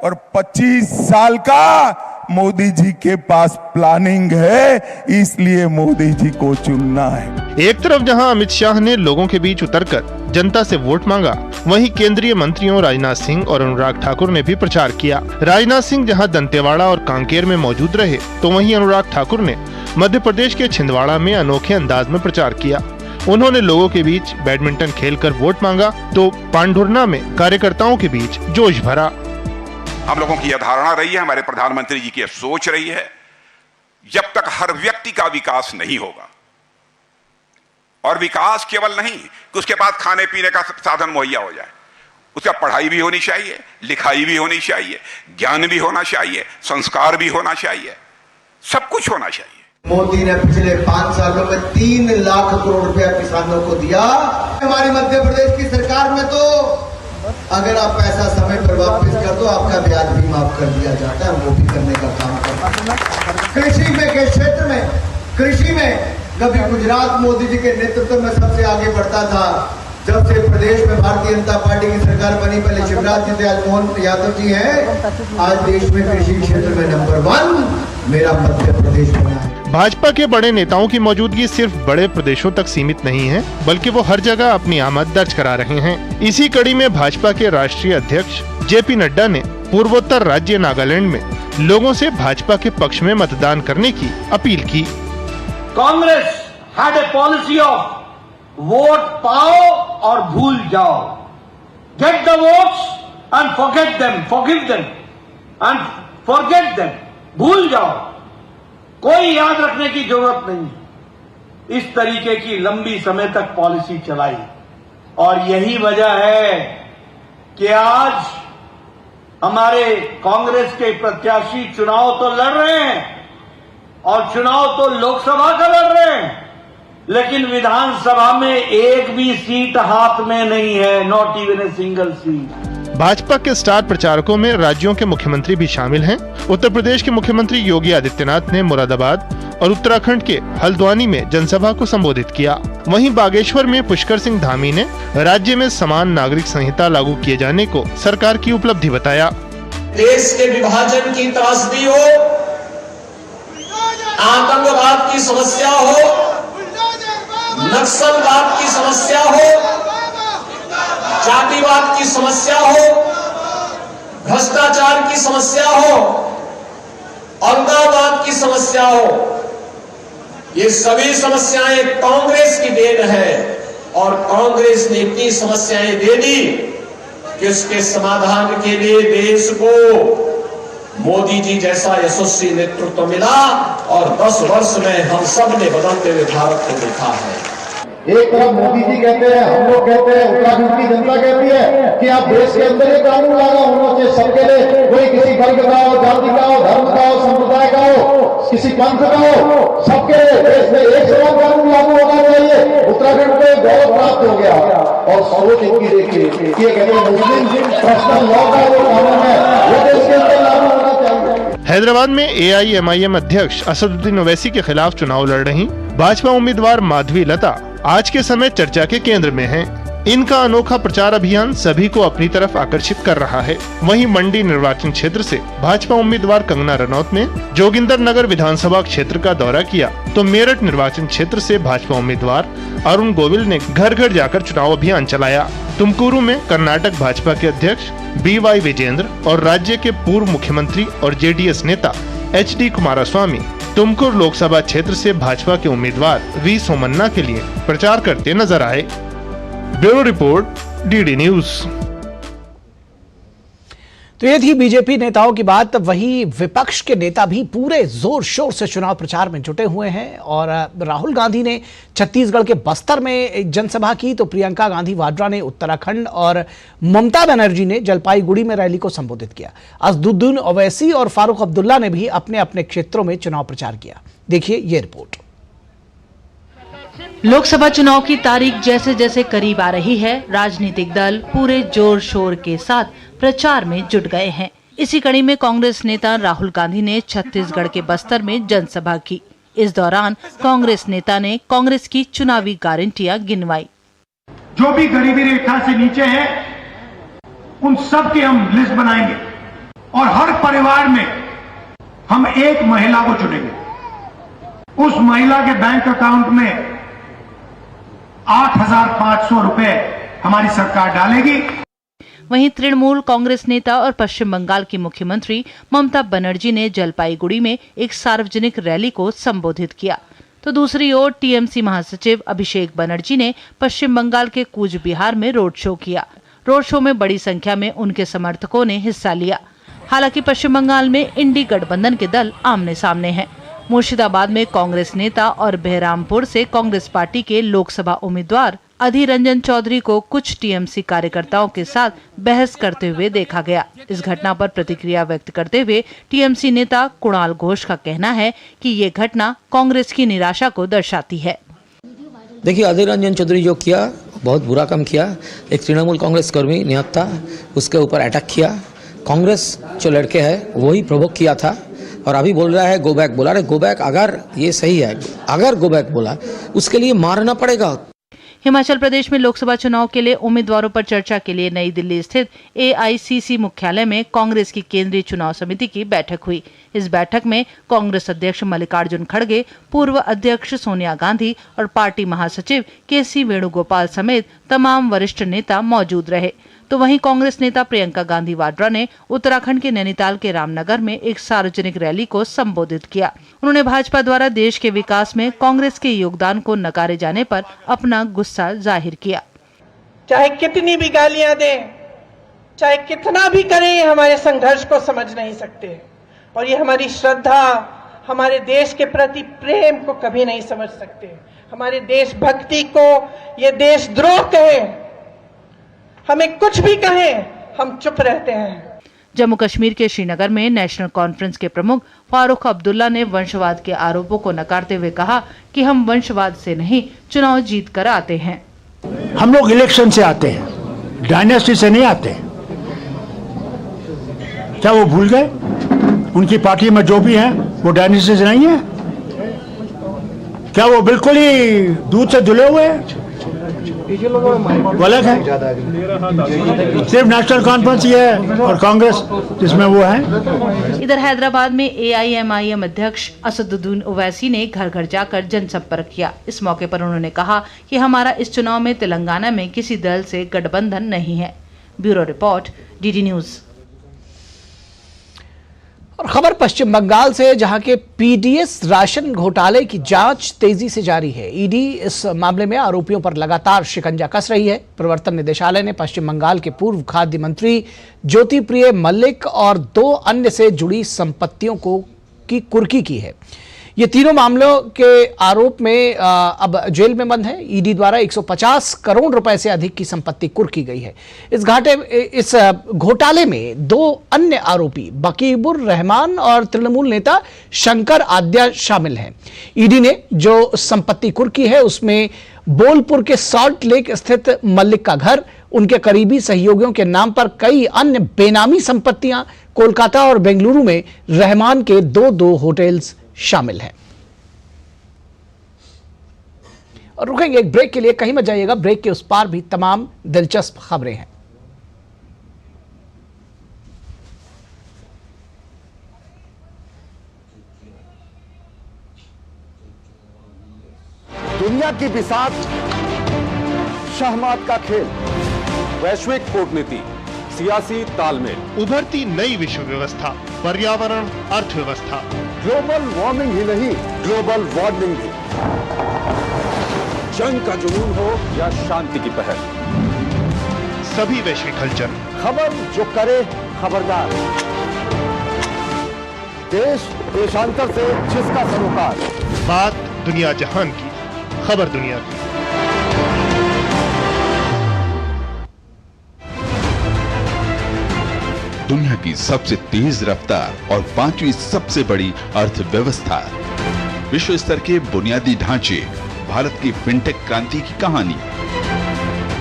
और 25 साल का मोदी जी के पास प्लानिंग है। इसलिए मोदी जी को चुनना है। एक तरफ जहां अमित शाह ने लोगों के बीच उतरकर जनता से वोट मांगा, वहीं केंद्रीय मंत्रियों राजनाथ सिंह और अनुराग ठाकुर ने भी प्रचार किया। राजनाथ सिंह जहां दंतेवाड़ा और कांकेर में मौजूद रहे, तो वहीं अनुराग ठाकुर ने मध्य प्रदेश के छिंदवाड़ा में अनोखे अंदाज में प्रचार किया। उन्होंने लोगों के बीच बैडमिंटन खेलकर वोट मांगा, तो पांढुर्ना में कार्यकर्ताओं के बीच जोश भरा। हम लोगों की यह धारणा रही है, हमारे प्रधानमंत्री जी की सोच रही है, जब तक हर व्यक्ति का विकास नहीं होगा, और विकास केवल नहीं कि उसके पास खाने पीने का साधन मुहैया हो जाए, उसका पढ़ाई भी होनी चाहिए, लिखाई भी होनी चाहिए, ज्ञान भी होना चाहिए, संस्कार भी होना चाहिए, सब कुछ होना चाहिए। मोदी ने पिछले 5 सालों में 3 लाख करोड़ रुपया किसानों को दिया। हमारी मध्य प्रदेश की सरकार में तो अगर आप पैसा समय पर वापस कर दो, आपका ब्याज भी माफ कर दिया जाता है। वो भी करने का काम करता है। कृषि में के क्षेत्र में, कृषि में कभी गुजरात मोदी जी के नेतृत्व में सबसे आगे बढ़ता था। जब से प्रदेश में भारतीय जनता पार्टी की सरकार बनी, पहले शिवराज जी थे, आज मोहन यादव जी हैं। आज देश में कृषि क्षेत्र में नंबर 1 मेरा मध्य प्रदेश बना है। भाजपा के बड़े नेताओं की मौजूदगी सिर्फ बड़े प्रदेशों तक सीमित नहीं है, बल्कि वो हर जगह अपनी आमद दर्ज करा रहे हैं। इसी कड़ी में भाजपा के राष्ट्रीय अध्यक्ष जेपी नड्डा ने पूर्वोत्तर राज्य नागालैंड में लोगों से भाजपा के पक्ष में मतदान करने की अपील की। Congress had a policy of vote पाओ और भूल जाओ, get the votes and forget them, forgive them and forget them, भूल जाओ, कोई याद रखने की जरूरत नहीं। इस तरीके की लंबी समय तक पॉलिसी चलाई और यही वजह है कि आज हमारे कांग्रेस के प्रत्याशी चुनाव तो लड़ रहे हैं और चुनाव तो लोकसभा का लड़ रहे हैं, लेकिन विधानसभा में एक भी सीट हाथ में नहीं है, not even a single seat. Bhajpa के स्टार प्रचारकों में राज्यों के मुख्यमंत्री भी शामिल हैं। उत्तर प्रदेश के मुख्यमंत्री योगी आदित्यनाथ ने मुरादाबाद और उत्तराखंड के हल्द्वानी में जनसभा को संबोधित किया। वहीं बागेश्वर में पुष्कर सिंह धामी ने राज्य में समान नागरिक संहिता लागू किए जाने को सरकार की उपलब्धि बताया। देश के विभाजन की त्रासदी हो, आतंकवाद की समस्या हो, नक्सलवाद की समस्या हो, जातिवाद की समस्या हो, भ्रष्टाचार की समस्या हो, अलगाववाद की समस्या हो, ये सभी समस्याएं कांग्रेस की देन है और कांग्रेस ने इतनी समस्याएं दे दी कि उसके समाधान के लिए देश को मोदी जी जैसा यशस्वी नेतृत्व मिला और 10 वर्ष में हम सब ने बदलते हुए भारत को देखा है। एक तरफ मोदी जी कहते हैं, हम लोग कहते हैं, उत्तराखंड की जनता कहती है कि आप देश के अंदर ये कानून लागू होना चाहिए सबके लिए, कोई किसी वर्ग का हो, जाति का हो, धर्म का हो, संप्रदाय का हो, किसी पंथ का हो, सबके लिए देश में एक समान कानून लागू होना चाहिए। उत्तराखंड को गौरव प्राप्त हो गया और सोच इनकी देखिए, ये कहते हैं मुस्लिम पर्सनल लॉ का जो कानून है वो देश के अंदर लागू होना चाहिए। हैदराबाद में AIMIM अध्यक्ष असदुद्दीन ओवैसी के खिलाफ चुनाव लड़ रही भाजपा उम्मीदवार माधवी लता आज के समय चर्चा के केंद्र में हैं। इनका अनोखा प्रचार अभियान सभी को अपनी तरफ आकर्षित कर रहा है। वहीं मंडी निर्वाचन क्षेत्र से भाजपा उम्मीदवार कंगना रनौत ने जोगिंदर नगर विधानसभा क्षेत्र का दौरा किया, तो मेरठ निर्वाचन क्षेत्र से भाजपा उम्मीदवार अरुण गोविल ने घर घर जाकर चुनाव अभियान चलाया। तुमकुरू में कर्नाटक भाजपा के अध्यक्ष BY विजेंद्र और राज्य के पूर्व मुख्यमंत्री और JDS नेता HD कुमारस्वामी तुमकुर लोकसभा क्षेत्र से भाजपा के उम्मीदवार V सोमन्ना के लिए प्रचार करते नजर आए। Bureau report, DD news. तो ये थी बीजेपी नेताओं की बात। वहीं विपक्ष के नेता भी पूरे जोर शोर से चुनाव प्रचार में जुटे हुए हैं और राहुल गांधी ने छत्तीसगढ़ के बस्तर में एक जनसभा की, तो प्रियंका गांधी वाड्रा ने उत्तराखंड और ममता बनर्जी ने जलपाईगुड़ी में रैली को संबोधित किया। असदुद्दीन ओवैसी और फारूक अब्दुल्ला ने भी अपने अपने क्षेत्रों में चुनाव प्रचार किया। देखिए ये रिपोर्ट। लोकसभा चुनाव की तारीख जैसे जैसे करीब आ रही है, राजनीतिक दल पूरे जोर शोर के साथ प्रचार में जुट गए हैं। इसी कड़ी में कांग्रेस नेता राहुल गांधी ने छत्तीसगढ़ के बस्तर में जनसभा की। इस दौरान कांग्रेस नेता ने कांग्रेस की चुनावी गारंटियां गिनवाई। जो भी गरीबी रेखा से नीचे है उन सब की हम लिस्ट बनाएंगे और हर परिवार में हम एक महिला को चुनेंगे। उस महिला के बैंक अकाउंट में 8,500 रुपए हमारी सरकार डालेगी। वहीं तृणमूल कांग्रेस नेता और पश्चिम बंगाल की मुख्यमंत्री ममता बनर्जी ने जलपाईगुड़ी में एक सार्वजनिक रैली को संबोधित किया, तो दूसरी ओर TMC महासचिव अभिषेक बनर्जी ने पश्चिम बंगाल के कूच बिहार में रोड शो किया। रोड शो में बड़ी संख्या में उनके समर्थकों ने हिस्सा लिया। हालांकि पश्चिम बंगाल में इंडी गठबंधन के दल आमने सामने हैं। मुर्शिदाबाद में कांग्रेस नेता और बहरामपुर से कांग्रेस पार्टी के लोकसभा उम्मीदवार अधीर रंजन चौधरी को कुछ टीएमसी कार्यकर्ताओं के साथ बहस करते हुए देखा गया। इस घटना पर प्रतिक्रिया व्यक्त करते हुए टीएमसी नेता कुणाल घोष का कहना है कि ये घटना कांग्रेस की निराशा को दर्शाती है। देखिए, अधीर रंजन चौधरी जो किया बहुत बुरा काम किया। एक तृणमूल कांग्रेस कर्मी निहत्था उसके ऊपर अटैक किया। कांग्रेस जो लड़के हैं वही प्रोवोक किया था और अभी बोल रहा है गो बैक। बोला रहे गो बैक, अगर ये सही है, अगर गो बैक बोला उसके लिए मारना पड़ेगा। हिमाचल प्रदेश में लोकसभा चुनाव के लिए उम्मीदवारों पर चर्चा के लिए नई दिल्ली स्थित AICC मुख्यालय में कांग्रेस की केंद्रीय चुनाव समिति की बैठक हुई। इस बैठक में कांग्रेस अध्यक्ष मल्लिकार्जुन खड़गे, पूर्व अध्यक्ष सोनिया गांधी और पार्टी महासचिव KC वेणुगोपाल समेत तमाम वरिष्ठ नेता मौजूद रहे। तो वहीं कांग्रेस नेता प्रियंका गांधी वाड्रा ने उत्तराखंड के नैनीताल के रामनगर में एक सार्वजनिक रैली को संबोधित किया। उन्होंने भाजपा द्वारा देश के विकास में कांग्रेस के योगदान को नकारे जाने पर अपना गुस्सा जाहिर किया। चाहे कितनी भी गालियां दें, चाहे कितना भी करें, ये हमारे संघर्ष को समझ नहीं सकते और ये हमारी श्रद्धा, हमारे देश के प्रति प्रेम को कभी नहीं समझ सकते। हमारे देशभक्ति को ये देशद्रोह कहें, हमें कुछ भी कहें, हम चुप रहते हैं। जम्मू कश्मीर के श्रीनगर में नेशनल कॉन्फ्रेंस के प्रमुख फारूक अब्दुल्ला ने वंशवाद के आरोपों को नकारते हुए कहा कि हम वंशवाद से नहीं, चुनाव जीत कर आते हैं। हम लोग इलेक्शन से आते हैं, डायनेस्टी से नहीं आते। क्या वो भूल गए? उनकी पार्टी में जो भी हैं वो डायनेस्टी से नहीं है? क्या वो बिल्कुल ही दूध से धुले हुए हैं? गलत है। सिर्फ नेशनल कॉन्फ्रेंस ये है और कांग्रेस जिसमें वो है। इधर हैदराबाद में AIMIM अध्यक्ष असदुद्दीन ओवैसी ने घर घर जाकर जनसंपर्क किया। इस मौके पर उन्होंने कहा कि हमारा इस चुनाव में तेलंगाना में किसी दल से गठबंधन नहीं है। Bureau report, DD news. और खबर पश्चिम बंगाल से, जहां के PDS राशन घोटाले की जांच तेजी से जारी है। ED इस मामले में आरोपियों पर लगातार शिकंजा कस रही है। प्रवर्तन निदेशालय ने पश्चिम बंगाल के पूर्व खाद्य मंत्री ज्योति प्रिय मल्लिक और 2 अन्य से जुड़ी संपत्तियों की कुर्की की है। ये तीनों मामलों के आरोप में अब जेल में बंद है। ED द्वारा 150 करोड़ रुपए से अधिक की संपत्ति कुर्की गई है। इस घोटाले में 2 अन्य आरोपी बकीबुर रहमान और तृणमूल नेता शंकर आद्या शामिल हैं। ED ने जो संपत्ति कुर्की है उसमें बोलपुर के सॉल्ट लेक स्थित मल्लिक का घर, उनके करीबी सहयोगियों के नाम पर कई अन्य बेनामी संपत्तियां, कोलकाता और बेंगलुरु में रहमान के 2 होटल्स शामिल हैं। और रुकेंगे एक ब्रेक के लिए, कहीं मत जाइएगा। ब्रेक के उस पार भी तमाम दिलचस्प खबरें हैं। दुनिया की बिसात, शहमात का खेल, वैश्विक कूटनीति, सियासी तालमेल, उभरती नई विश्व व्यवस्था, पर्यावरण, अर्थव्यवस्था, ग्लोबल वार्मिंग ही नहीं, ग्लोबल वार्मिंग भी, जंग का जुनून हो या शांति की पहल, सभी वैश्विक हलचल, खबर जो करे खबरदार, देश देशांतर से जिसका सरोकार, बात दुनिया जहान की, खबर दुनिया की। दुनिया की सबसे तेज रफ्तार और 5वीं सबसे बड़ी अर्थव्यवस्था, विश्व स्तर के बुनियादी ढांचे, भारत की फिनटेक क्रांति की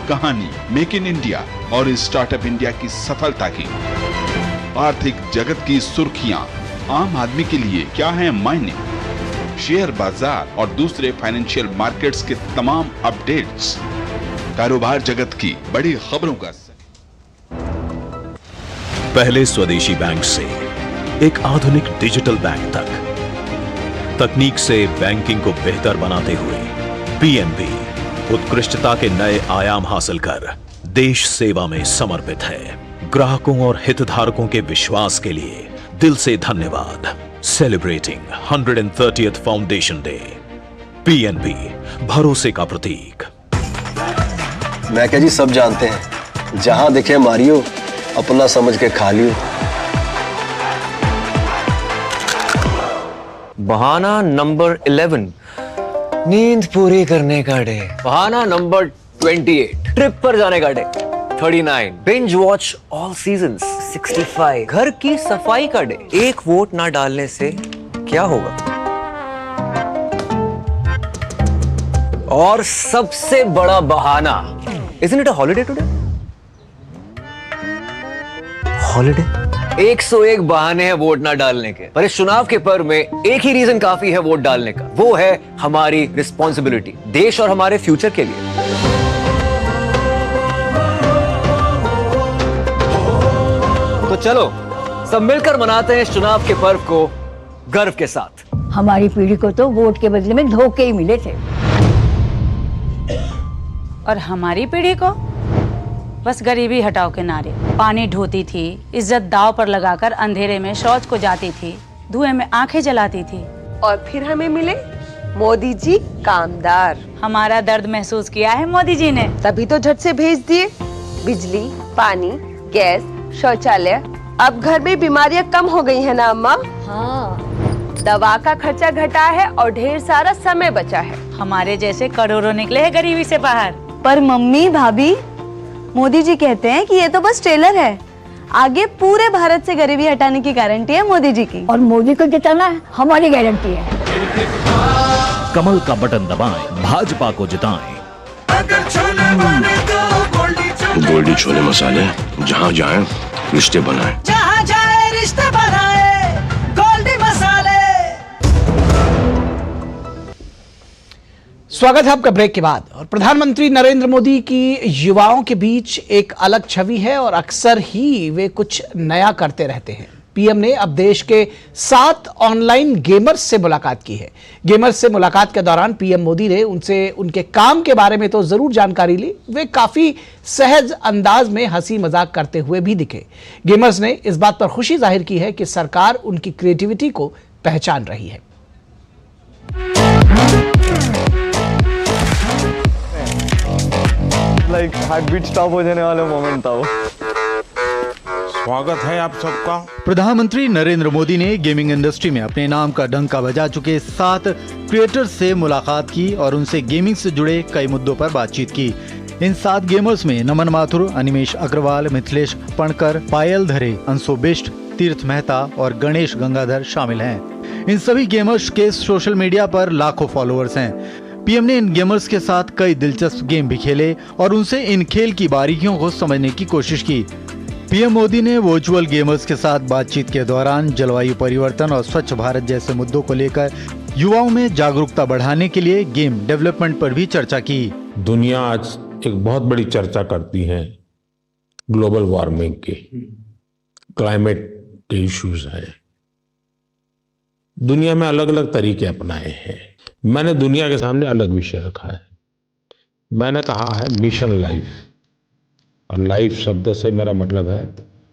कहानी मेक इन इंडिया और स्टार्टअप इंडिया की सफलता की, आर्थिक जगत की सुर्खियां, आम आदमी के लिए क्या है मायने, शेयर बाजार और दूसरे फाइनेंशियल मार्केट्स के तमाम अपडेट्स, कारोबार जगत की बड़ी खबरों का। पहले स्वदेशी बैंक से एक आधुनिक डिजिटल बैंक तक, तकनीक से बैंकिंग को बेहतर बनाते हुए PNB उत्कृष्टता के नए आयाम हासिल कर देश सेवा में समर्पित है। ग्राहकों और हितधारकों के विश्वास के लिए दिल से धन्यवाद। Celebrating 130th foundation day. PNB भरोसे का प्रतीक। मैं क्या जी, सब जानते हैं, जहां दिखे मारियो, अपना समझ के खा लियो। बहाना नंबर 11, नींद पूरी करने का डे। बहाना नंबर 28 ट्रिप पर जाने का day 39 binge watch all seasons 65 घर की सफाई का डे। एक वोट ना डालने से क्या होगा? और सबसे बड़ा बहाना, isn't it a holiday today? Holiday? 101 बहाने हैं वोट ना डालने के, पर इस चुनाव के पर्व में एक ही रीजन काफी है वोट डालने का, वो है हमारी रिस्पॉन्सिबिलिटी देश और हमारे फ्यूचर के लिए। तो चलो सब मिलकर मनाते हैं इस चुनाव के पर्व को गर्व के साथ। हमारी पीढ़ी को तो वोट के बदले में धोखे ही मिले थे, और हमारी पीढ़ी को बस गरीबी हटाओ के नारे। पानी ढोती थी, इज्जत दांव पर लगाकर अंधेरे में शौच को जाती थी, धुएं में आंखें जलाती थी, और फिर हमें मिले मोदी जी कामदार। हमारा दर्द महसूस किया है मोदी जी ने, तभी तो झट से भेज दिए बिजली, पानी, गैस, शौचालय। अब घर में बीमारियां कम हो गई है ना अम्मा? हाँ। दवा का खर्चा घटा है और ढेर सारा समय बचा है। हमारे जैसे करोड़ों निकले हैं गरीबी से बाहर। पर मम्मी भाभी, मोदी जी कहते हैं कि ये तो बस ट्रेलर है, आगे पूरे भारत से गरीबी हटाने की गारंटी है मोदी जी की। और मोदी को जिताना है हमारी गारंटी है। कमल का बटन दबाएं, भाजपा को जिताएं। गोल्डी छोले मसाले जहाँ जाएं रिश्ते बनाएं। जहाँ जाए रिश्ते बनाए गोल्डी मसाले। स्वागत है आपका ब्रेक के बाद। और प्रधानमंत्री नरेंद्र मोदी की युवाओं के बीच एक अलग छवि है और अक्सर ही वे कुछ नया करते रहते हैं। पीएम ने अब देश के 7 ऑनलाइन गेमर्स से मुलाकात की है। गेमर्स से मुलाकात के दौरान पीएम मोदी ने उनसे उनके काम के बारे में तो जरूर जानकारी ली, वे काफी सहज अंदाज में हंसी मजाक करते हुए भी दिखे। गेमर्स ने इस बात पर खुशी जाहिर की है कि सरकार उनकी क्रिएटिविटी को पहचान रही है। लाइक हार्ट बीट स्टॉप हो जाने वाला मोमेंट था वो। स्वागत है आप सबका। प्रधानमंत्री नरेंद्र मोदी ने गेमिंग इंडस्ट्री में अपने नाम का डंका बजा चुके 7 क्रिएटर्स से मुलाकात की और उनसे गेमिंग से जुड़े कई मुद्दों पर बातचीत की। इन 7 गेमर्स में नमन माथुर, अनिमेश अग्रवाल, मिथिलेश पणकर, पायल धरे, अंशु बिष्ट, तीर्थ मेहता और गणेश गंगाधर शामिल हैं। इन सभी गेमर्स के सोशल मीडिया पर लाखों फॉलोअर्स हैं। पीएम ने इन गेमर्स के साथ कई दिलचस्प गेम भी खेले और उनसे इन खेल की बारीकियों को समझने की कोशिश की। पीएम मोदी ने वर्चुअल गेमर्स के साथ बातचीत के दौरान जलवायु परिवर्तन और स्वच्छ भारत जैसे मुद्दों को लेकर युवाओं में जागरूकता बढ़ाने के लिए गेम डेवलपमेंट पर भी चर्चा की। दुनिया आज एक बहुत बड़ी चर्चा करती है ग्लोबल वार्मिंग की, क्लाइमेट के इश्यूज हैं। दुनिया में अलग अलग तरीके अपनाए हैं। मैंने दुनिया के सामने अलग विषय रखा है। मैंने कहा है मिशन लाइफ, और लाइफ शब्द से मेरा मतलब है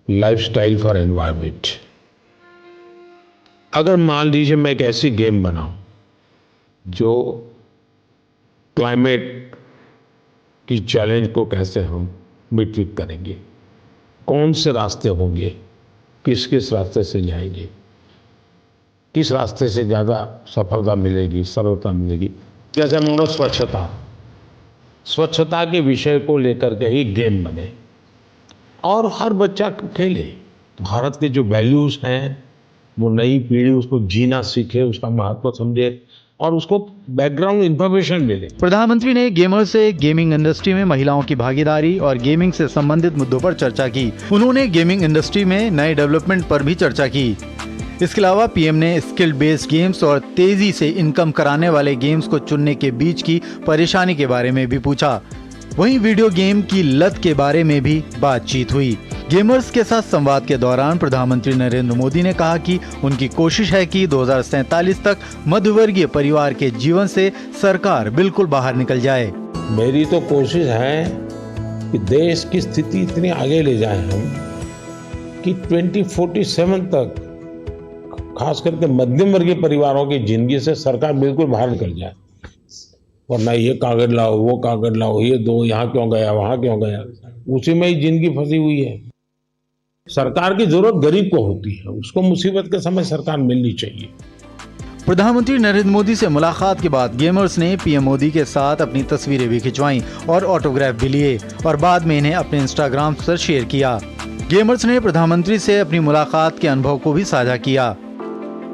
लाइफस्टाइल फॉर एनवायरनमेंट। अगर मान लीजिए मैं एक ऐसी गेम बनाऊं जो क्लाइमेट की चैलेंज को कैसे हम मिटिगेट करेंगे, कौन से रास्ते होंगे, किस किस रास्ते से जाएंगे, किस रास्ते से ज़्यादा सफलता मिलेगी, सरलता मिलेगी। जैसे हम लोग स्वच्छता के विषय को लेकर के ही गेम बने और हर बच्चा खेले। भारत के जो वैल्यूज़ हैं वो नई पीढ़ी उसको जीना सीखे, उसका महत्व समझे और उसको बैकग्राउंड इंफॉर्मेशन मिले। प्रधानमंत्री ने गेमर से गेमिंग इंडस्ट्री में महिलाओं की भागीदारी और गेमिंग से संबंधित मुद्दों पर चर्चा की। उन्होंने गेमिंग इंडस्ट्री में नए डेवलपमेंट पर भी चर्चा की। इसके अलावा पीएम ने स्किल बेस्ड गेम्स और तेजी से इनकम कराने वाले गेम्स को चुनने के बीच की परेशानी के बारे में भी पूछा। वहीं वीडियो गेम की लत के बारे में भी बातचीत हुई। गेमर्स के साथ संवाद के दौरान प्रधानमंत्री नरेंद्र मोदी ने कहा कि उनकी कोशिश है कि 2047 तक मध्यवर्गीय परिवार के जीवन से सरकार बिल्कुल बाहर निकल जाए। मेरी तो कोशिश है कि देश की स्थिति इतनी आगे ले जाए हम कि 2047 तक खास करके मध्यम वर्गीय परिवारों की जिंदगी से सरकार बिल्कुल बाहर निकल जाए। वरना ये कागज लाओ, वो कागज लाओ, ये दो, यहाँ क्यों गया, वहां क्यों गया, उसी में ही जिंदगी फंसी हुई है। सरकार की जरूरत गरीब को होती है, उसको मुसीबत के समय सरकार मिलनी चाहिए। प्रधानमंत्री नरेंद्र मोदी से मुलाकात के बाद गेमर्स ने पीएम मोदी के साथ अपनी तस्वीरें भी खिंचवाईं और ऑटोग्राफ भी लिए और बाद में इन्हें अपने इंस्टाग्राम पर शेयर किया। गेमर्स ने प्रधानमंत्री से अपनी मुलाकात के अनुभव को भी साझा किया।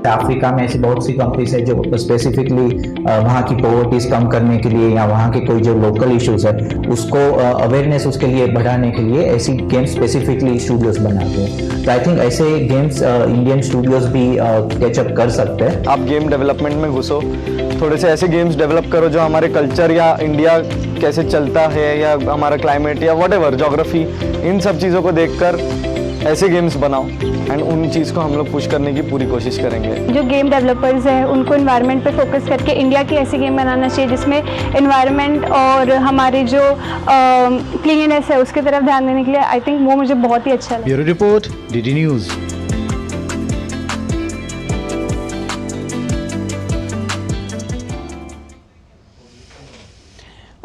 अफ्रीका में ऐसी बहुत सी कंट्रीज है जो स्पेसिफिकली वहाँ की पॉवर्टीज कम करने के लिए या वहाँ के कोई जो लोकल इश्यूज है उसको अवेयरनेस उसके लिए बढ़ाने के लिए ऐसी गेम्स स्पेसिफिकली स्टूडियोज बनाते हैं। तो आई थिंक ऐसे गेम्स इंडियन स्टूडियोज भी कैचअप कर सकते हैं। आप गेम डेवलपमेंट में घुसो, थोड़े से ऐसे गेम्स डेवलप करो जो हमारे कल्चर या इंडिया कैसे चलता है या हमारा क्लाइमेट या व्हाटएवर ज्योग्राफी, इन सब चीज़ों को देखकर ऐसे गेम्स बनाओ एंड उन चीज़ को हम लोग पुश करने की पूरी कोशिश करेंगे। जो गेम डेवलपर्स हैं उनको एनवायरनमेंट पे फोकस करके इंडिया की ऐसी गेम बनाना चाहिए जिसमें एनवायरनमेंट और हमारे जो क्लीननेस है उसकी तरफ ध्यान देने के लिए आई थिंक वो मुझे बहुत ही अच्छा लगा। Bureau report, DD news.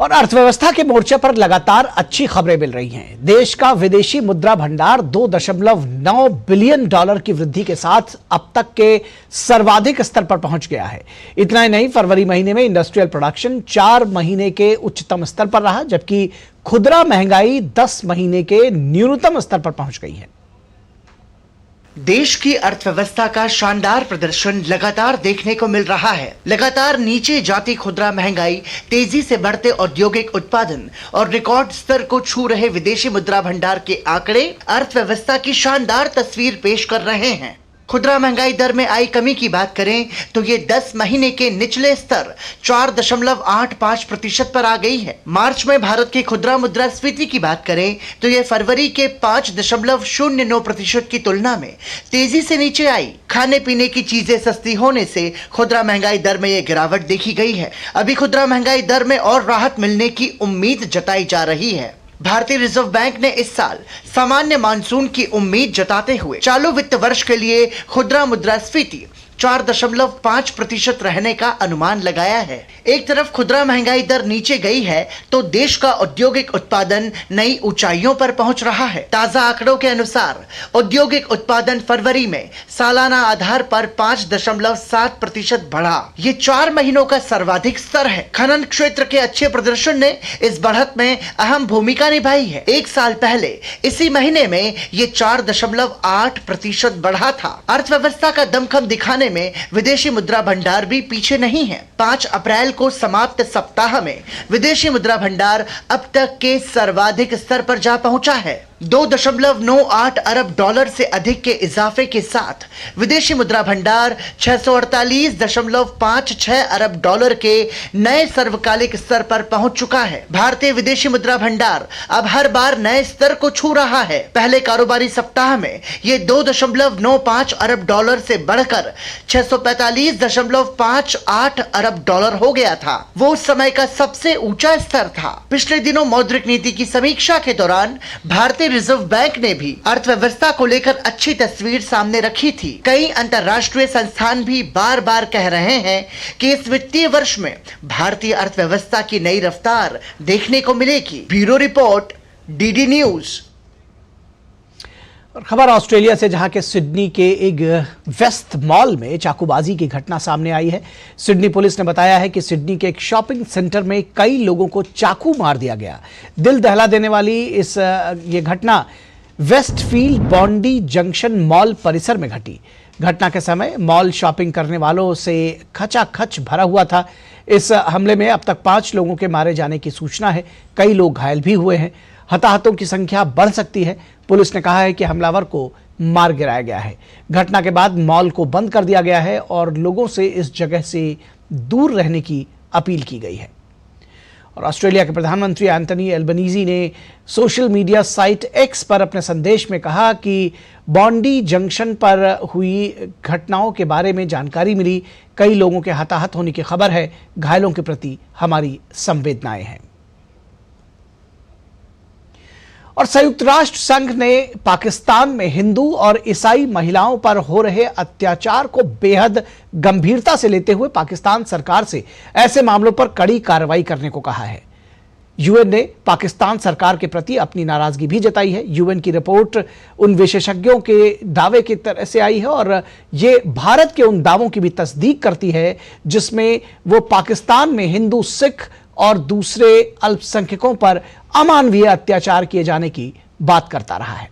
और अर्थव्यवस्था के मोर्चे पर लगातार अच्छी खबरें मिल रही हैं। देश का विदेशी मुद्रा भंडार 2.9 बिलियन डॉलर की वृद्धि के साथ अब तक के सर्वाधिक स्तर पर पहुंच गया है। इतना ही नहीं, फरवरी महीने में इंडस्ट्रियल प्रोडक्शन 4 महीने के उच्चतम स्तर पर रहा, जबकि खुदरा महंगाई 10 महीने के न्यूनतम स्तर पर पहुंच गई है। देश की अर्थव्यवस्था का शानदार प्रदर्शन लगातार देखने को मिल रहा है। लगातार नीचे जाती खुदरा महंगाई, तेजी से बढ़ते औद्योगिक उत्पादन और रिकॉर्ड स्तर को छू रहे विदेशी मुद्रा भंडार के आंकड़े अर्थव्यवस्था की शानदार तस्वीर पेश कर रहे हैं। खुदरा महंगाई दर में आई कमी की बात करें तो ये 10 महीने के निचले स्तर 4.85% पर आ गई है। मार्च में भारत की खुदरा मुद्रास्फीति की बात करें तो ये फरवरी के 5.09% की तुलना में तेजी से नीचे आई। खाने पीने की चीजें सस्ती होने से खुदरा महंगाई दर में ये गिरावट देखी गई है। अभी खुदरा महंगाई दर में और राहत मिलने की उम्मीद जताई जा रही है। भारतीय रिजर्व बैंक ने इस साल सामान्य मानसून की उम्मीद जताते हुए चालू वित्त वर्ष के लिए खुदरा मुद्रास्फीति 4.5% रहने का अनुमान लगाया है। एक तरफ खुदरा महंगाई दर नीचे गई है तो देश का औद्योगिक उत्पादन नई ऊंचाइयों पर पहुंच रहा है। ताजा आंकड़ों के अनुसार औद्योगिक उत्पादन फरवरी में सालाना आधार पर 5.7% बढ़ा। ये 4 महीनों का सर्वाधिक स्तर है। खनन क्षेत्र के अच्छे प्रदर्शन ने इस बढ़त में अहम भूमिका निभाई है। एक साल पहले इसी महीने में ये 4.8% बढ़ा था। अर्थव्यवस्था का दमखम दिखाने में विदेशी मुद्रा भंडार भी पीछे नहीं है। 5 अप्रैल को समाप्त सप्ताह में विदेशी मुद्रा भंडार अब तक के सर्वाधिक स्तर पर जा पहुंचा है। 2.98 अरब डॉलर से अधिक के इजाफे के साथ विदेशी मुद्रा भंडार 648.56 अरब डॉलर के नए सर्वकालिक स्तर पर पहुंच चुका है। भारतीय विदेशी मुद्रा भंडार अब हर बार नए स्तर को छू रहा है। पहले कारोबारी सप्ताह में ये 2.95 अरब डॉलर से बढ़कर 645.58 अरब डॉलर हो गया था। वो उस समय का सबसे ऊंचा स्तर था। पिछले दिनों मौद्रिक नीति की समीक्षा के दौरान भारतीय रिजर्व बैंक ने भी अर्थव्यवस्था को लेकर अच्छी तस्वीर सामने रखी थी। कई अंतर्राष्ट्रीय संस्थान भी बार बार कह रहे हैं कि इस वित्तीय वर्ष में भारतीय अर्थव्यवस्था की नई रफ्तार देखने को मिलेगी। Bureau report, DD news. और खबर ऑस्ट्रेलिया से, जहां के सिडनी के एक वेस्ट मॉल में चाकूबाजी की घटना सामने आई है। सिडनी पुलिस ने बताया है कि सिडनी के एक शॉपिंग सेंटर में कई लोगों को चाकू मार दिया गया। दिल दहला देने वाली ये घटना वेस्टफील्ड बॉन्डी जंक्शन मॉल परिसर में घटी। घटना के समय मॉल शॉपिंग करने वालों से खचाखच भरा हुआ था। इस हमले में अब तक 5 लोगों के मारे जाने की सूचना है। कई लोग घायल भी हुए हैं। हताहतों की संख्या बढ़ सकती है। पुलिस ने कहा है कि हमलावर को मार गिराया गया है। घटना के बाद मॉल को बंद कर दिया गया है और लोगों से इस जगह से दूर रहने की अपील की गई है। और ऑस्ट्रेलिया के प्रधानमंत्री एंथनी एल्बनीजी ने सोशल मीडिया साइट एक्स पर अपने संदेश में कहा कि बॉन्डी जंक्शन पर हुई घटनाओं के बारे में जानकारी मिली। कई लोगों के हताहत होने की खबर है। घायलों के प्रति हमारी संवेदनाएं हैं। और संयुक्त राष्ट्र संघ ने पाकिस्तान में हिंदू और ईसाई महिलाओं पर हो रहे अत्याचार को बेहद गंभीरता से लेते हुए पाकिस्तान सरकार से ऐसे मामलों पर कड़ी कार्रवाई करने को कहा है। यूएन ने पाकिस्तान सरकार के प्रति अपनी नाराजगी भी जताई है। यूएन की रिपोर्ट उन विशेषज्ञों के दावे की तरह से आई है और ये भारत के उन दावों की भी तस्दीक करती है जिसमें वो पाकिस्तान में हिंदू, सिख और दूसरे अल्पसंख्यकों पर अमानवीय अत्याचार किए जाने की बात करता रहा है।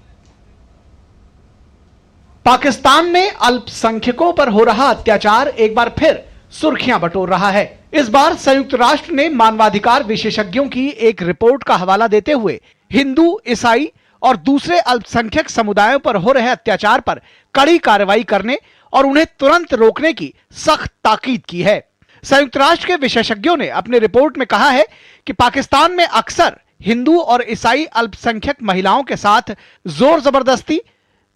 पाकिस्तान में अल्पसंख्यकों पर हो रहा अत्याचार एक बार फिर सुर्खियां बटोर रहा है। इस बार संयुक्त राष्ट्र ने मानवाधिकार विशेषज्ञों की एक रिपोर्ट का हवाला देते हुए हिंदू, ईसाई और दूसरे अल्पसंख्यक समुदायों पर हो रहे अत्याचार पर कड़ी कार्रवाई करने और उन्हें तुरंत रोकने की सख्त ताकीद की है। संयुक्त राष्ट्र के विशेषज्ञों ने अपनी रिपोर्ट में कहा है कि पाकिस्तान में अक्सर हिंदू और ईसाई अल्पसंख्यक महिलाओं के साथ जोर जबरदस्ती,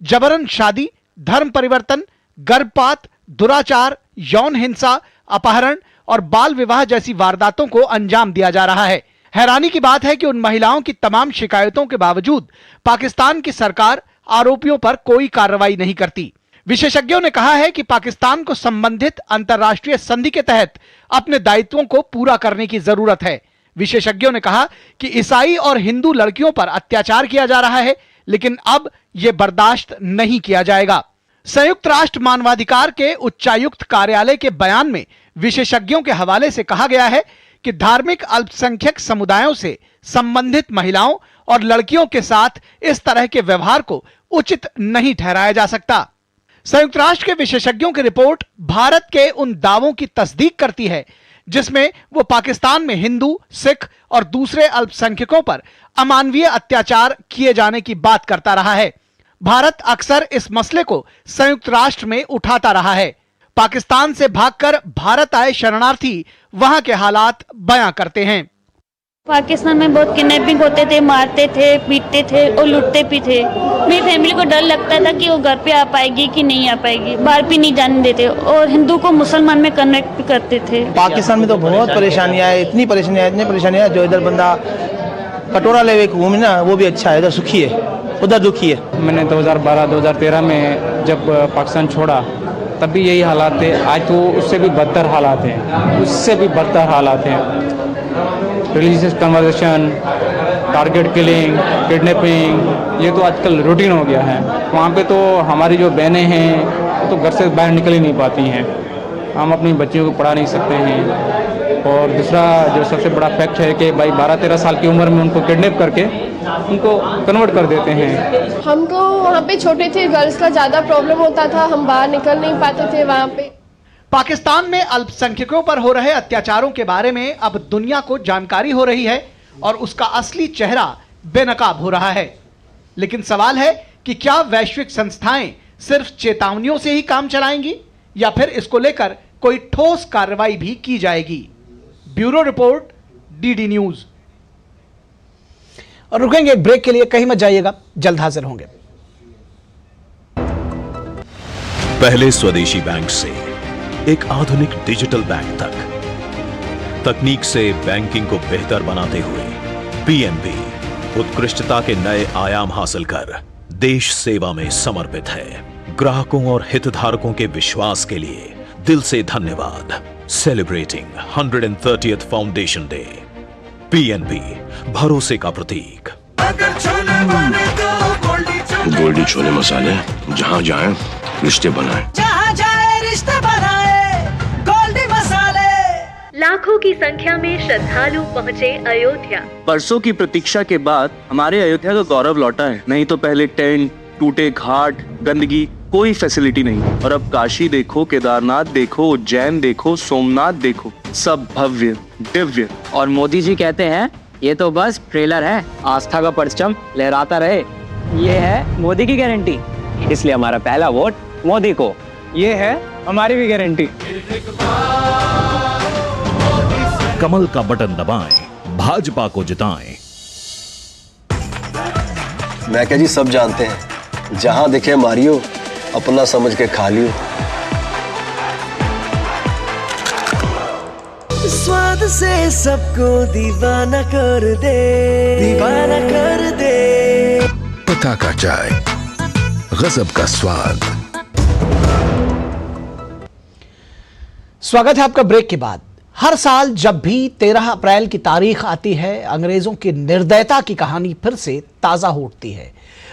जबरन शादी, धर्म परिवर्तन, गर्भपात, दुराचार, यौन हिंसा, अपहरण और बाल विवाह जैसी वारदातों को अंजाम दिया जा रहा है। हैरानी की बात है कि उन महिलाओं की तमाम शिकायतों के बावजूद पाकिस्तान की सरकार आरोपियों पर कोई कार्रवाई नहीं करती। विशेषज्ञों ने कहा है कि पाकिस्तान को संबंधित अंतर्राष्ट्रीय संधि के तहत अपने दायित्वों को पूरा करने की जरूरत है। विशेषज्ञों ने कहा कि ईसाई और हिंदू लड़कियों पर अत्याचार किया जा रहा है, लेकिन अब यह बर्दाश्त नहीं किया जाएगा। संयुक्त राष्ट्र मानवाधिकार के उच्चायुक्त कार्यालय के बयान में विशेषज्ञों के हवाले से कहा गया है कि धार्मिक अल्पसंख्यक समुदायों से संबंधित महिलाओं और लड़कियों के साथ इस तरह के व्यवहार को उचित नहीं ठहराया जा सकता। संयुक्त राष्ट्र के विशेषज्ञों की रिपोर्ट भारत के उन दावों की तस्दीक करती है जिसमें वो पाकिस्तान में हिंदू, सिख और दूसरे अल्पसंख्यकों पर अमानवीय अत्याचार किए जाने की बात करता रहा है। भारत अक्सर इस मसले को संयुक्त राष्ट्र में उठाता रहा है। पाकिस्तान से भागकर भारत आए शरणार्थी वहां के हालात बयां करते हैं। पाकिस्तान में बहुत किडनैपिंग होते थे, मारते थे, पीटते थे और लूटते भी थे। मेरी फैमिली को डर लगता था कि वो घर पे आ पाएगी कि नहीं आ पाएगी, बाहर भी नहीं जाने देते और हिंदू को मुसलमान में कनेक्ट भी करते थे। पाकिस्तान में तो बहुत परेशानियां है, इतनी परेशानियां जो इधर बंदा कटोरा ले घूमे ना वो भी अच्छा है, इधर सुखी है उधर दुखी है। मैंने 2012-2013 में जब पाकिस्तान छोड़ा तब भी यही हालात थे। आज तो उससे भी बदतर हालात हैं, उससे भी बदतर हालात हैं। Religious conversation, target killing, kidnapping, ये तो आजकल रूटीन हो गया है। वहाँ पे तो हमारी जो बहनें हैं वो तो घर से बाहर निकल ही नहीं पाती हैं। हम अपनी बच्चियों को पढ़ा नहीं सकते हैं। और दूसरा जो सबसे बड़ा फैक्ट है कि भाई 12-13 साल की उम्र में उनको किडनैप करके उनको कन्वर्ट कर देते हैं। हम तो वहाँ पे छोटे थे, गर्ल्स का ज़्यादा प्रॉब्लम होता था, हम बाहर निकल नहीं पाते थे वहाँ पे। पाकिस्तान में अल्पसंख्यकों पर हो रहे अत्याचारों के बारे में अब दुनिया को जानकारी हो रही है और उसका असली चेहरा बेनकाब हो रहा है। लेकिन सवाल है कि क्या वैश्विक संस्थाएं सिर्फ चेतावनियों से ही काम चलाएंगी या फिर इसको लेकर कोई ठोस कार्रवाई भी की जाएगी। Bureau report, DD news. और रुकेंगे एक ब्रेक के लिए, कहीं मत जाइएगा, जल्द हाजिर होंगे। पहले स्वदेशी बैंक से एक आधुनिक डिजिटल बैंक तक, तकनीक से बैंकिंग को बेहतर बनाते हुए पीएनबी उत्कृष्टता के नए आयाम हासिल कर देश सेवा में समर्पित है। ग्राहकों और हितधारकों के विश्वास के लिए दिल से धन्यवाद। Celebrating 130th foundation day. PNB, भरोसे का प्रतीक। गोल्डी छोले मसाले, जहाँ जाएं रिश्ते बनाएं। जहाँ जाए रिश्ते बनाए, गोल्डी मसाले। लाखों की संख्या में श्रद्धालु पहुँचे अयोध्या। बरसों की प्रतीक्षा के बाद हमारे अयोध्या का गौरव लौटा है। नहीं तो पहले टेंट, टूटे घाट, गंदगी, कोई फैसिलिटी नहीं। और अब काशी देखो, केदारनाथ देखो, उज्जैन देखो, सोमनाथ देखो, सब भव्य दिव्य। और मोदी जी कहते हैं ये तो बस ट्रेलर है, आस्था का परचम लहराता रहे। ये है मोदी की गारंटी, इसलिए हमारा पहला वोट मोदी को। ये है हमारी भी गारंटी। कमल का बटन दबाएं, भाजपा को जिताएं। मैं क्या जी, सब जानते हैं, जहां दिखे मारियो, अपना समझ के खा लियो। स्वाद से सबको दीवाना कर दे, दीवाना कर दे। पता का चाय, गजब का स्वाद। स्वागत है आपका ब्रेक के बाद। हर साल जब भी 13 अप्रैल की तारीख आती है, अंग्रेजों की निर्दयता की कहानी फिर से ताजा हो उठती है।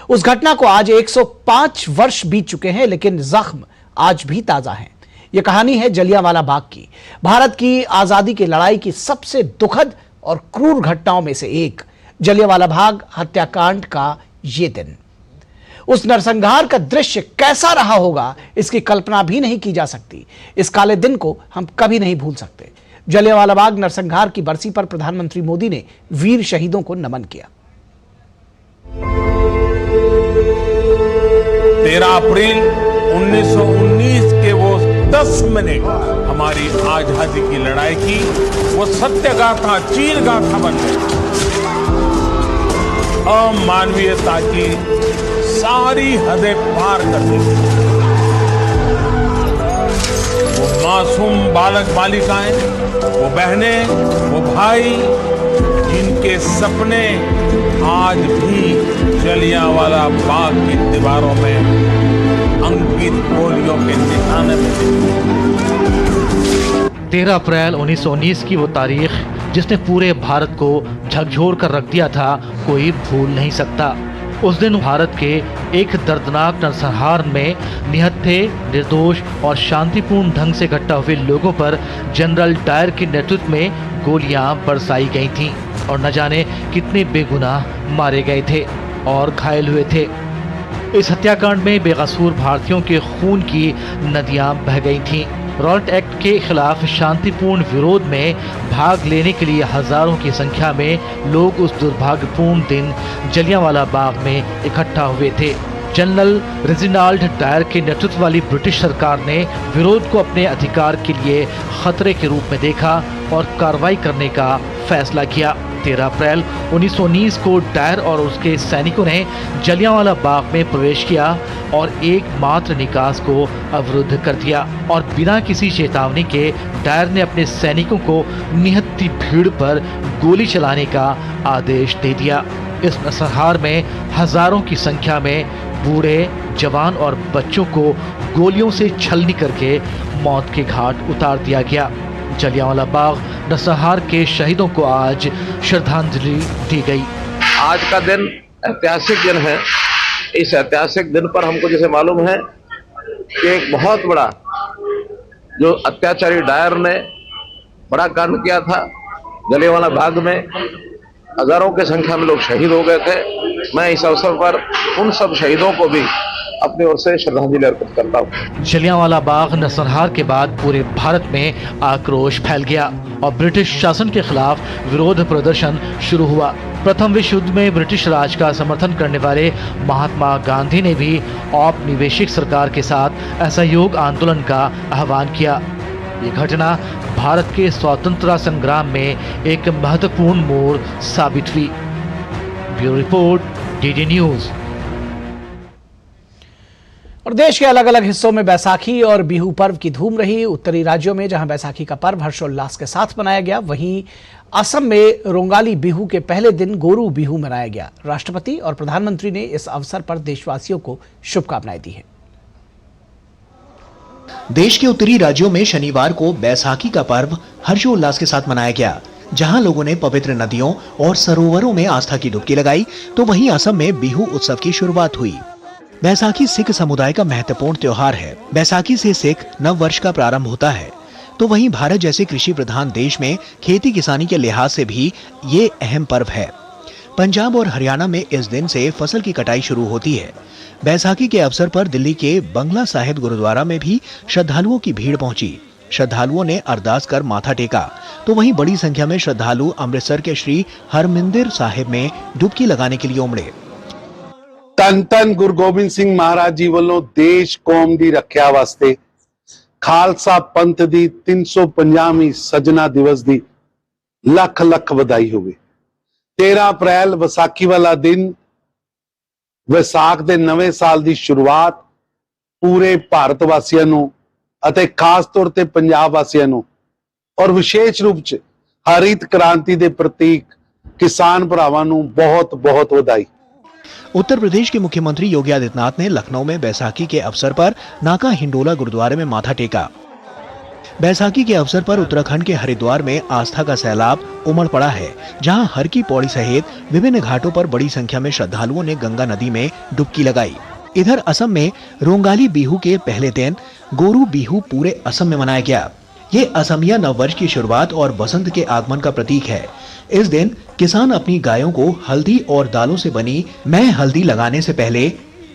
उस घटना को आज 105 वर्ष बीत चुके हैं, लेकिन जख्म आज भी ताजा हैं। यह कहानी है जलियांवाला बाग की, भारत की आजादी की लड़ाई की सबसे दुखद और क्रूर घटनाओं में से एक, जलियांवाला बाग हत्याकांड का ये दिन। उस नरसंहार का दृश्य कैसा रहा होगा, इसकी कल्पना भी नहीं की जा सकती। इस काले दिन को हम कभी नहीं भूल सकते। जलियांवाला बाग नरसंहार की बरसी पर प्रधानमंत्री मोदी ने वीर शहीदों को नमन किया। 13 अप्रैल 1919 के वो 10 मिनट हमारी आजादी की लड़ाई की वो सत्य गाथा, चीर गाथा बन गई। अमानवीयता की सारी हदें पार कर दी। वो मासूम बालक बालिकाएं, वो बहनें, वो भाई, जिनके सपने आज भी जलियांवाला बाग की दीवारों में अंकित गोलियों के निशाने में। 13 अप्रैल 1919 की वो तारीख जिसने पूरे भारत को झकझोर कर रख दिया था, कोई भूल नहीं सकता। उस दिन भारत के एक दर्दनाक नरसंहार में निहत्थे, निर्दोष और शांतिपूर्ण ढंग से इकट्ठा हुए लोगों पर जनरल डायर के नेतृत्व में गोलियां बरसाई गई थीं और न जाने कितने बेगुनाह मारे गए थे और घायल हुए थे। इस हत्याकांड में बेकसूर भारतीयों के खून की नदियां बह गई थीं। रॉलेट एक्ट के खिलाफ शांतिपूर्ण विरोध में भाग लेने के लिए हजारों की संख्या में लोग उस दुर्भाग्यपूर्ण दिन जलियांवाला बाग में इकट्ठा हुए थे। जनरल रेजिनाल्ड डायर के नेतृत्व वाली ब्रिटिश सरकार ने विरोध को अपने अधिकार के लिए खतरे के रूप में देखा और कार्रवाई करने का फैसला किया। 13 अप्रैल 1919 को डायर और उसके सैनिकों ने जलियांवाला बाग में प्रवेश किया और एकमात्र निकास को अवरुद्ध कर दिया और बिना किसी चेतावनी के डायर ने अपने सैनिकों को निहत्थी भीड़ पर गोली चलाने का आदेश दे दिया। इस नरसंहार में हजारों की संख्या में बूढ़े, जवान और बच्चों को गोलियों से छलनी करके मौत के घाट उतार दिया गया। जलियांवाला बाग नरसंहार के शहीदों को आज श्रद्धांजलि दी गई। आज का दिन ऐतिहासिक दिन है। इस ऐतिहासिक दिन पर हमको जैसे मालूम है कि एक बहुत बड़ा जो अत्याचारी डायर ने बड़ा कांड किया था जलियांवाला बाग में, हजारों की संख्या में लोग शहीद हो गए थे। मैं इस अवसर पर उन सब शहीदों को भी अपनी ओर से श्रद्धांजलि अर्पित करता हूँ। जलियांवाला बाग नरसंहार के बाद पूरे भारत में आक्रोश फैल गया और ब्रिटिश शासन के खिलाफ विरोध प्रदर्शन शुरू हुआ। प्रथम विश्व युद्ध में ब्रिटिश राज का समर्थन करने वाले महात्मा गांधी ने भी औपनिवेशिक सरकार के साथ असहयोग आंदोलन का आह्वान किया। ये घटना भारत के स्वतंत्रता संग्राम में एक महत्वपूर्ण मोड़ साबित हुई। Bureau report, DD news. और देश के अलग अलग हिस्सों में बैसाखी और बिहू पर्व की धूम रही। उत्तरी राज्यों में जहां बैसाखी का पर्व हर्षोल्लास के साथ मनाया गया, वहीं असम में रोंगाली बिहू के पहले दिन गोरू बिहू मनाया गया। राष्ट्रपति और प्रधानमंत्री ने इस अवसर पर देशवासियों को शुभकामनाएं दी हैं। देश के उत्तरी राज्यों में शनिवार को बैसाखी का पर्व हर्षोल्लास के साथ मनाया गया। जहां लोगों ने पवित्र नदियों और सरोवरों में आस्था की डुबकी लगाई, तो वहीं असम में बिहू उत्सव की शुरुआत हुई। बैसाखी सिख समुदाय का महत्वपूर्ण त्योहार है। बैसाखी से सिख नव वर्ष का प्रारंभ होता है। तो वहीं भारत जैसे कृषि प्रधान देश में खेती किसानी के लिहाज से भी ये अहम पर्व है। पंजाब और हरियाणा में इस दिन से फसल की कटाई शुरू होती है। बैसाखी के अवसर पर दिल्ली के बंगला साहिब गुरुद्वारा में भी श्रद्धालुओं की भीड़ पहुंची। श्रद्धालुओं ने अरदास कर माथा टेका, तो वहीं बड़ी संख्या में श्रद्धालु अमृतसर के श्री हरमिंदिर साहिब में डुबकी लगाने के लिए उमड़े। ਧੰਨ ਧੰਨ ਗੁਰੂ ਗੋਬਿੰਦ ਸਿੰਘ ਮਹਾਰਾਜ ਜੀ ਵੱਲੋਂ ਦੇਸ਼ ਕੌਮ ਦੀ ਰੱਖਿਆ ਵਾਸਤੇ ਖਾਲਸਾ ਪੰਥ ਦੀ 350ਵੀਂ ਸਜਨਾ ਦਿਵਸ ਦੀ ਲੱਖ ਲੱਖ ਵਧਾਈ ਹੋਵੇ। 13 ਅਪ੍ਰੈਲ ਵਿਸਾਖੀ ਵਾਲਾ ਦਿਨ ਵਿਸਾਖ ਦੇ ਨਵੇਂ ਸਾਲ ਦੀ ਸ਼ੁਰੂਆਤ ਪੂਰੇ ਭਾਰਤ ਵਾਸੀਆਂ ਨੂੰ ਅਤੇ ਖਾਸ ਤੌਰ ਤੇ ਪੰਜਾਬ ਵਾਸੀਆਂ ਨੂੰ ਔਰ ਵਿਸ਼ੇਸ਼ ਰੂਪ ਚ ਹਰਿਤ ਕ੍ਰਾਂਤੀ ਦੇ ਪ੍ਰਤੀਕ किसान भरावां नूं बहुत बहुत बधाई। उत्तर प्रदेश के मुख्यमंत्री योगी आदित्यनाथ ने लखनऊ में बैसाखी के अवसर पर नाका हिंडोला गुरुद्वारे में माथा टेका। बैसाखी के अवसर पर उत्तराखंड के हरिद्वार में आस्था का सैलाब उमड़ पड़ा है, जहां हर की पौड़ी सहित विभिन्न घाटों पर बड़ी संख्या में श्रद्धालुओं ने गंगा नदी में डुबकी लगाई। इधर असम में रोंगाली बिहू के पहले दिन गोरू बिहू पूरे असम में मनाया गया। ये असमिया नववर्ष की शुरुआत और बसंत के आगमन का प्रतीक है। इस दिन किसान अपनी गायों को हल्दी और दालों से बनी मैं हल्दी लगाने से पहले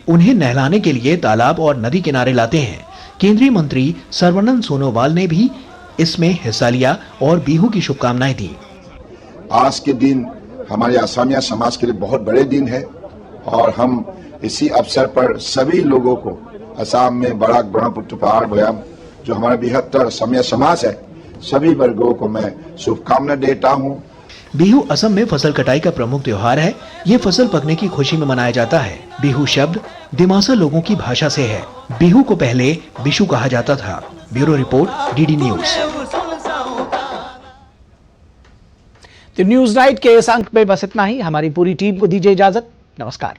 उन्हें नहलाने के लिए तालाब और नदी किनारे लाते हैं। केंद्रीय मंत्री सर्बानंद सोनोवाल ने भी इसमें हिस्सा लिया और बिहू की शुभकामनाएं दी। आज के दिन हमारे असमिया समाज के लिए बहुत बड़े दिन है और हम इसी अवसर पर सभी लोगों को असम में बड़ा ब्रह्मपुत्र पहाड़ भयाम जो हमारा बृहत्तर असमिया समाज है, सभी वर्गों को मैं शुभकामना देता हूँ। बिहू असम में फसल कटाई का प्रमुख त्योहार है। ये फसल पकने की खुशी में मनाया जाता है। बिहू शब्द दिमासा लोगों की भाषा से है। बिहू को पहले बिशु कहा जाता था। Bureau report, DD news. तो न्यूज नाइट के इस अंक में बस इतना ही। हमारी पूरी टीम को दीजिए इजाजत। नमस्कार।